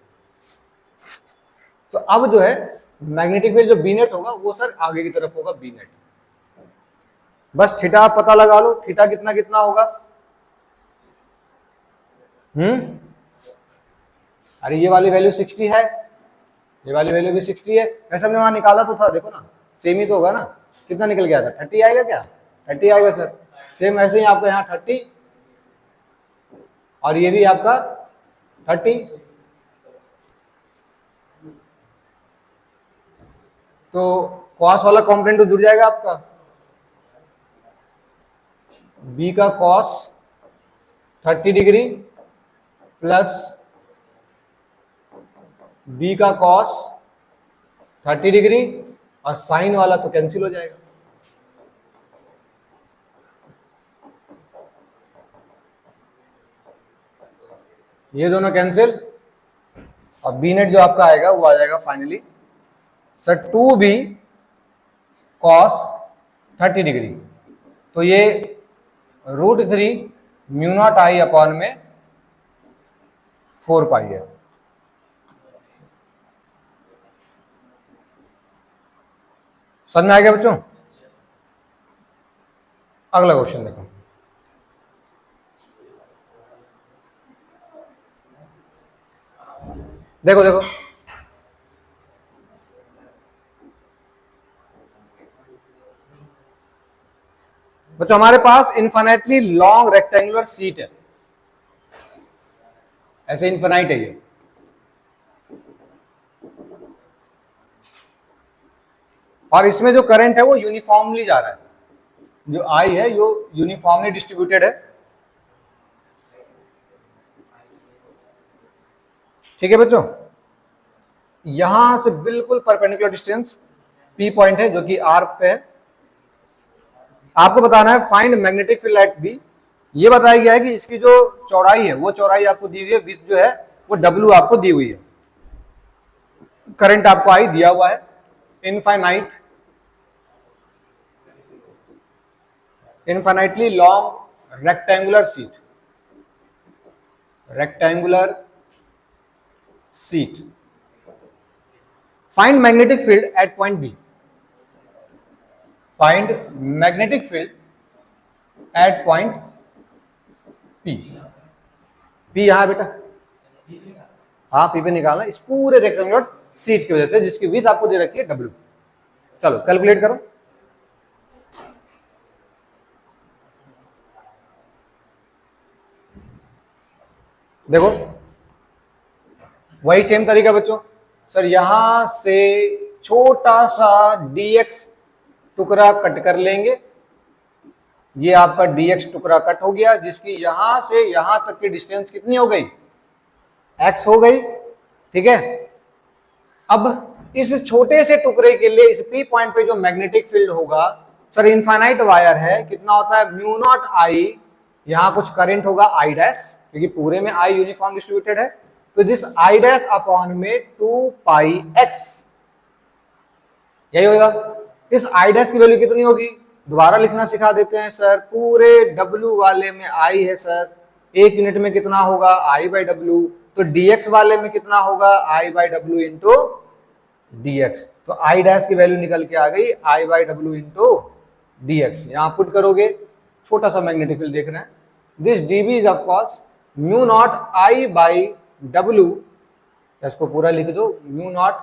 तो अब जो है मैग्नेटिक फील्ड जो बी नेट होगा वो सर आगे की तरफ होगा बी नेट। बस थीटा आप पता लगा लो, थीटा कितना कितना होगा। अरे ये वाली वैल्यू 60 है, ये वाली वैल्यू भी 60 है, वैसे हमने वहां निकाला तो था, देखो ना सेम ही तो होगा ना। कितना निकल गया था 30 आएगा क्या, 30 आएगा सर। सेम ऐसे ही आपका यहाँ 30 और ये भी आपका 30। तो कॉस वाला कॉम्पोनेंट तो जुड़ जाएगा आपका, बी का कॉस 30 डिग्री प्लस बी का कॉस 30 डिग्री और साइन वाला तो कैंसिल हो जाएगा। ये दोनों कैंसिल और बी नेट जो आपका आएगा वो आ जाएगा finally sir 2b cos 30 degree. तो ये √3 म्यू नॉट आई अपॉन में 4 पाई है। समझ में आ गया बच्चों। अगला क्वेश्चन देखो, देखो देखो बच्चों हमारे पास इन्फिनिटली लॉन्ग रेक्टेंगुलर शीट है, ऐसे इन्फिनाइट है ये। और इसमें जो करंट है वो यूनिफॉर्मली जा रहा है, जो आई है वो यूनिफॉर्मली डिस्ट्रीब्यूटेड है। ठीक है बच्चों, यहां से बिल्कुल परपेंडिकुलर डिस्टेंस P पॉइंट है जो कि R पे है। आपको बताना है find magnetic field eight B। ये बताया गया है कि इसकी जो चौड़ाई है वो चौड़ाई आपको दी हुई है, विड्थ जो है वो W आपको दी हुई है, करंट आपको I दिया हुआ है। Infinitely long rectangular sheet. Find magnetic field at point B. Find magnetic field at point P. P यहां बेटा, हाँ पी पे निकालना इस पूरे रेक्टेंगुलर शीट की वजह से जिसकी विड्थ आपको दे रखी है W। चलो कैलकुलेट करो। देखो वही सेम तरीका बच्चों, सर यहां से छोटा सा dx टुकड़ा कट कर लेंगे, ये आपका dx टुकड़ा कट हो गया जिसकी यहां से यहां तक की डिस्टेंस कितनी हो गई, x हो गई। ठीक है, अब इस छोटे से टुकड़े के लिए इस P पॉइंट पे जो मैग्नेटिक फील्ड होगा, सर इनफाइनाइट वायर है, कितना होता है म्यू नॉट आई, यहां कुछ करंट होगा I डैश क्योंकि पूरे में I यूनिफॉर्म डिस्ट्रीब्यूटेड है, तो दिस I डैश अपॉन में 2 पाई x, यही होगा। इस I डैश की वैल्यू कितनी होगी, दोबारा लिखना सिखा देते हैं सर, पूरे W वाले में I है सर, एक यूनिट में कितना होगा I/W, तो dx वाले में कितना होगा I/W इंटू dx। तो I डैश की वैल्यू निकल के आ गई I/W इंटू dx। यहां पुट करोगे, छोटा सा मैग्नेटिक फील्ड देख रहे हैं, this dB is of course mu not I/W, इसको पूरा लिख दो, म्यू नॉट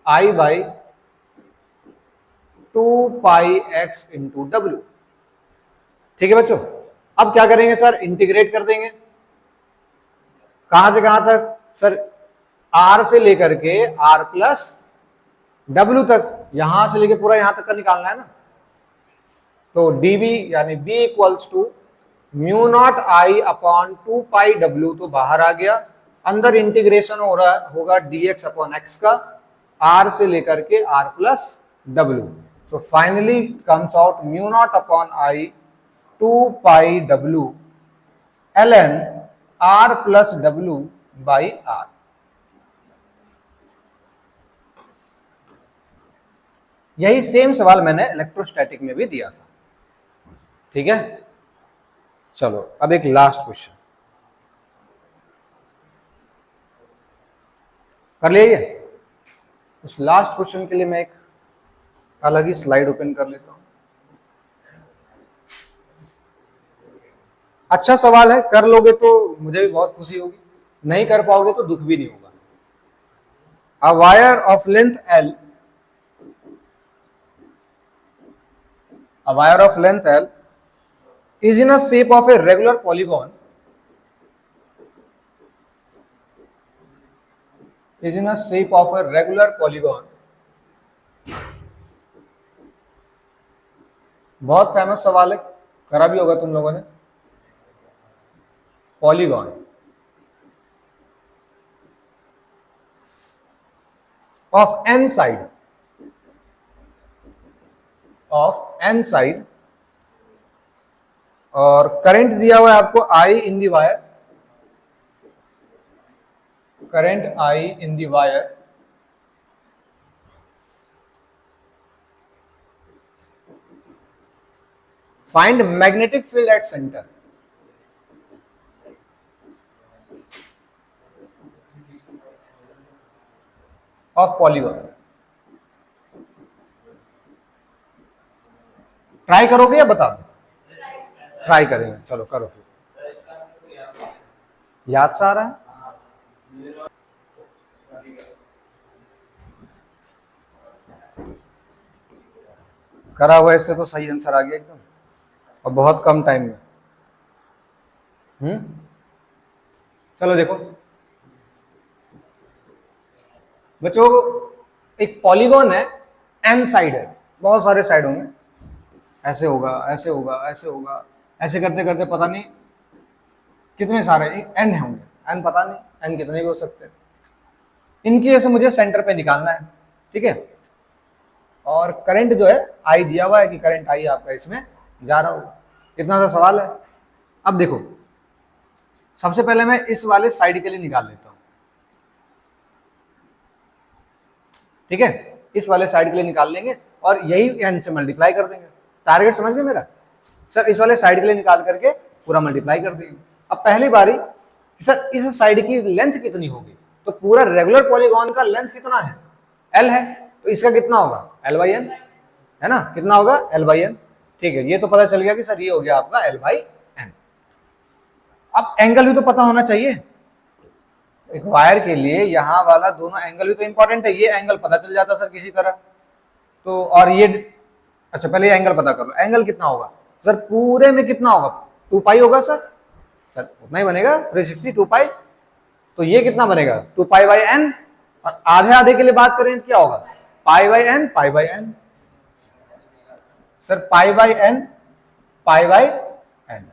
I/2 पाई x इंटू W। ठीक है बच्चों, अब क्या करेंगे सर, इंटीग्रेट कर देंगे। कहां से कहां तक सर, R से लेकर के R प्लस W तक, यहां से लेकर पूरा यहां तक का निकालना है ना। तो dB यानी B equals to mu naught I upon 2 pi W, तो बाहर आ गया, अंदर इंटीग्रेशन हो रहा होगा dx अपॉन x का, R से लेकर के R plus W। So finally comes out mu naught upon I 2 pi W ln R plus W by R। यही सेम सवाल मैंने इलेक्ट्रोस्टैटिक में भी दिया था। ठीक है, चलो अब एक लास्ट क्वेश्चन कर लिया। उस लास्ट क्वेश्चन के लिए मैं एक अलग ही स्लाइड ओपन कर लेता हूं। अच्छा सवाल है, कर लोगे तो मुझे भी बहुत खुशी होगी, नहीं कर पाओगे तो दुख भी नहीं होगा। A wire of length L, a wire of length L is in a shape of a regular polygon, is in a shape of a regular polygon. बहुत फेमस सवाल है, करा भी होगा तुम लोगों ने। Polygon of N side, of N side, और करंट दिया हुआ है आपको I in the wire, current I in the wire, find magnetic field at centre. Of polygon. Try करोगे या बता दो? ट्राई करेंगे, चलो करो फिर। याद से आ रहा है? करा हुआ इसलिए तो सही आंसर आ गया एकदम, और बहुत कम टाइम में। चलो देखो बच्चों, एक पॉलीगॉन है, एन साइड है, बहुत सारे साइड होंगे, ऐसे होगा, ऐसे होगा, ऐसे होगा, ऐसे करते करते पता नहीं कितने सारे एन होंगे, एन पता नहीं एन कितने भी हो सकते हैं। इनकी जैसे मुझे सेंटर पे निकालना है, ठीक है। और करंट जो है आई दिया हुआ है कि करंट आई आपका इसमें जा रहा होगा, इतना सा सवाल है। अब देखो, सबसे पहले मैं इस वाले साइड के लिए निकाल लेता हूं, ठीक है। इस वाले साइड के लिए निकाल लेंगे और यही एन से मल्टीप्लाई कर देंगे। टारगेट समझ गए मेरा? सर इस वाले साइड के लिए निकाल करके पूरा मल्टीप्लाई कर देंगे। अब पहली बारी, सर इस साइड की लेंथ कितनी होगी, तो पूरा रेगुलर पॉलीगॉन का लेंथ कितना है? एल है, तो इसका कितना होगा? एल बाई एन, है ना? कितना होगा? L by N. ठीक है, ये तो पता चल गया कि सर ये हो गया आपका एल बाई एन। अब एंगल भी तो पता होना चाहिए एक वायर के लिए, यहां वाला दोनों एंगल भी तो इंपॉर्टेंट है। ये एंगल पता चल जाता सर किसी तरह, तो और ये, अच्छा पहले ये एंगल पता कर लो, एंगल कितना होगा सर? पूरे में कितना होगा? 2 पाई होगा सर, सर उतना ही बनेगा 360 2 पाई। तो ये कितना बनेगा? 2 पाई बाई एन, और आधे आधे के लिए बात करें तो क्या होगा? Pi by N, pi by N. Sir pi by N, pi by N.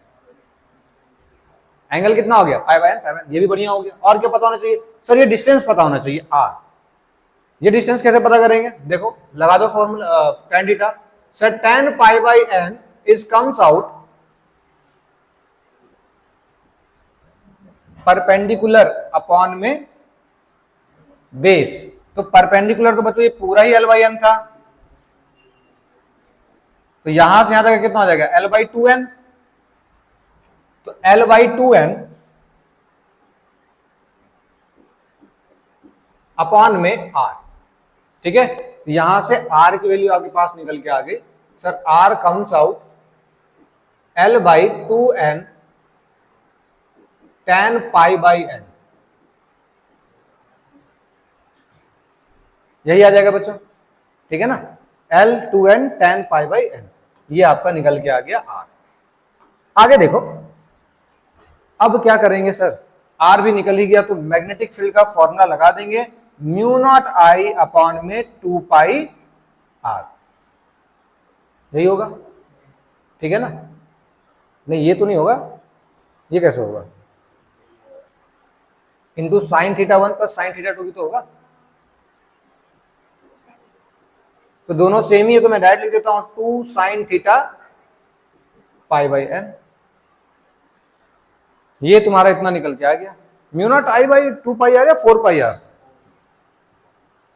Angle कितना हो गया? Pi by N, pi by N. ये भी बढ़िया हो गया। और क्या पता होना चाहिए सर? ये डिस्टेंस पता होना चाहिए, आर। ये डिस्टेंस कैसे पता करेंगे? देखो लगा दो formula, tan theta. Sir tan pi by N is comes out perpendicular upon में बेस। तो परपेंडिकुलर तो बच्चों ये पूरा ही एल बाई एन था, तो यहां से यहां तक कितना हो जाएगा? L by 2n। तो एल बाई 2n अपॉन में आर, ठीक है। तो यहां से आर की वैल्यू आपके पास निकल के आ गई sir, R comes out L by 2n tan pi by n. यही आ जाएगा बच्चों, ठीक है ना? L2n tan pi by N, ये आपका निकल के आ गया आर। आगे देखो, अब क्या करेंगे सर? आर भी निकल ही गया, तो मैग्नेटिक फील्ड का फॉर्मूला लगा देंगे, म्यू नॉट आई अपॉन में 2 पाई आर। यही होगा, ठीक है ना? नहीं ये तो नहीं होगा, ये कैसे होगा? Into sine theta 1 plus sine theta 2 भी तो होगा, तो दोनों सेम ही है, तो मैं डायरेक्ट लिख देता हूं 2 sine theta pi by N. ये तुम्हारा इतना निकल के आ गया, mu naught I by 2 pi R या 4 पाई आर?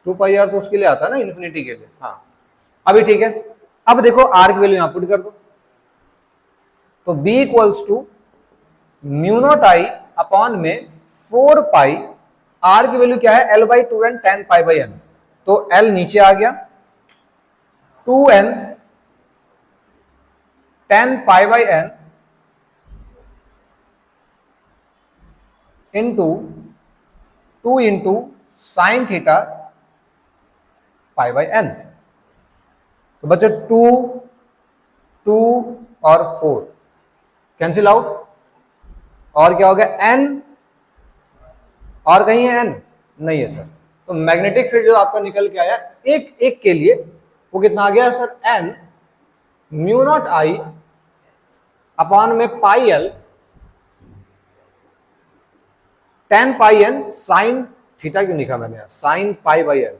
2 पाई आर तो उसके लिए आता है ना, इन्फिनिटी के लिए। हाँ अभी ठीक है। अब देखो आर की वैल्यू यहां पुट कर दो, तो b equals to mu naught I upon में 4 पाई, आर की वैल्यू क्या है L/2n tan pi by n, तो L नीचे आ गया 2n tan pi by n into 2 into sine theta pi by n। तो बच्चे 2 2 और 4 कैंसिल आउट, और क्या हो गया n, और कहीं है n नहीं है सर। तो मैग्नेटिक फील्ड जो आपका निकल के आया एक एक के लिए वो कितना आ गया sir n mu naught I upon में पाई l tan पाई n साइन थीटा क्यों लिखा मैंने साइन पाई बाई l,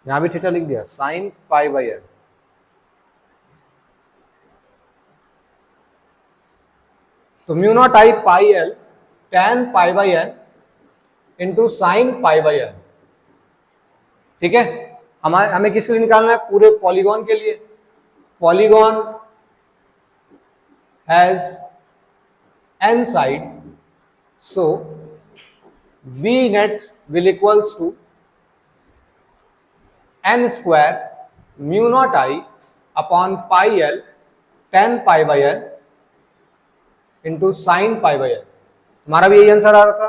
यहां भी थीटा लिख दिया साइन पाई बाई l, तो mu naught I pi l tan pi by n into sine pi by n। ठीक है, हमें किसके लिए निकालना है पूरे पॉलीगॉन के लिए। Polygon has n side, so v net will equals to n square mu naught I upon pi l tan pi by n into sin pi by n। हमारा भी यही आंसर आ रहा था,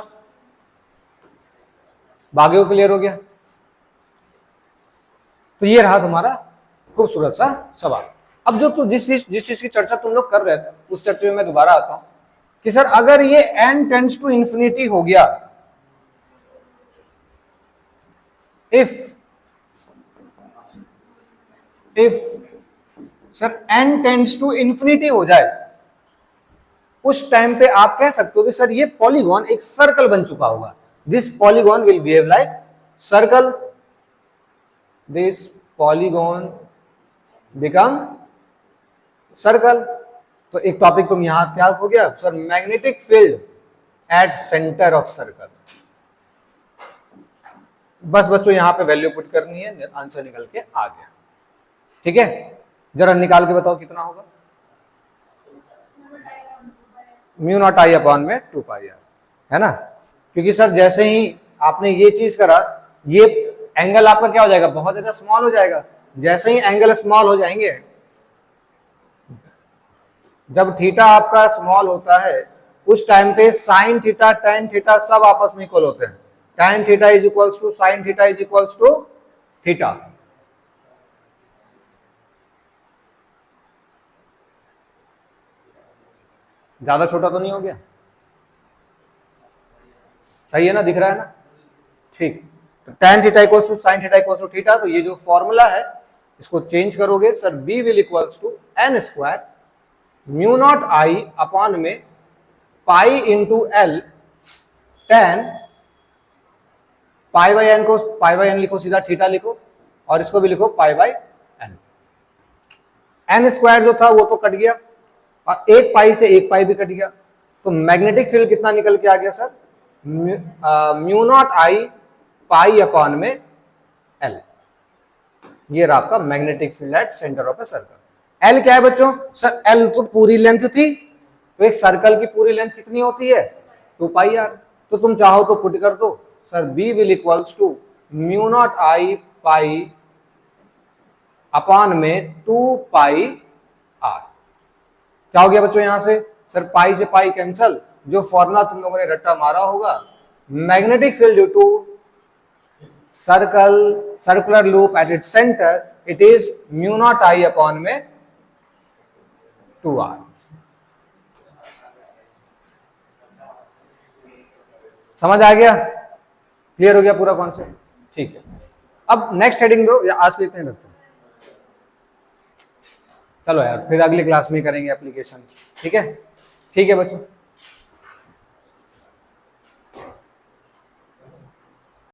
बाकी क्लियर हो गया। तो ये रहा तुम्हारा खूबसूरत सा सवाल। अब जो जिस चीज की चर्चा तुम लोग कर रहे थे उस चर्चा में मैं दोबारा आता हूं कि सर अगर ये n टेंड्स टू इंफिनिटी हो गया, if sir n tends to infinity हो जाए, उस टाइम पे आप कह सकते हो कि सर ये पॉलीगॉन एक सर्कल बन चुका होगा। This polygon will behave like circle, this polygon become circle. तो एक टॉपिक तुम यहां क्या हो गया sir magnetic field at centre of circle. बस बच्चों यहां पे वैल्यू पुट करनी है, आंसर निकल के आ गया। ठीक है, जरा निकाल के बताओ कितना होगा। म्यू नॉट आई अपॉन में 2 पाई आर, है ना। क्योंकि सर जैसे ही आपने ये चीज करा, ये एंगल आपका क्या हो जाएगा बहुत ज्यादा स्मॉल हो जाएगा। जैसे ही एंगल स्मॉल हो जाएंगे, जब थीटा आपका स्मॉल होता है उस टाइम पे साइन थीटा टेन थीटा सब आपस में इक्वल होते हैं। Tan theta is equals to sine theta is equals to theta. ज्यादा छोटा तो नहीं हो गया, सही है ना, दिख रहा है ना। ठीक, तो tan theta equals to sine theta equals to theta. तो ये जो फॉर्मूला है इसको चेंज करोगे sir, B will equals to N square mu naught I upon में pi into L tan pi by N को पाई बाई एन लिखो, सीधा थीटा लिखो, और इसको भी लिखो pi by n. N square जो था वो तो कट गया, और एक पाई से एक पाई भी कट गया। तो मैग्नेटिक फील्ड कितना निकल के आ गया sir, mu naught I pi upon में एल। ये रहा आपका magnetic field at centre of a circle. L क्या है बच्चों, सर एल तो पूरी लेंथ थी, तो एक सर्कल की पूरी लेंथ कितनी होती है 2 पाई आर। तो तुम चाहो तो पुट कर दो sir, B will equals to mu naught I pi upon में 2 पाई आर। क्या हो गया बच्चों यहां से, सर पाई से पाई कैंसल, जो फॉर्मूला तुम लोगों ने रट्टा मारा होगा, magnetic field due to circular loop at its centre, it is mu naught I upon में 2r। समझ आ गया, क्लियर हो गया पूरा कॉन्सेप्ट। ठीक है, अब नेक्स्ट हेडिंग दो, या आज के इतने रखते हैं। चलो यार, फिर अगली क्लास में करेंगे एप्लीकेशन। ठीक है, ठीक है बच्चों।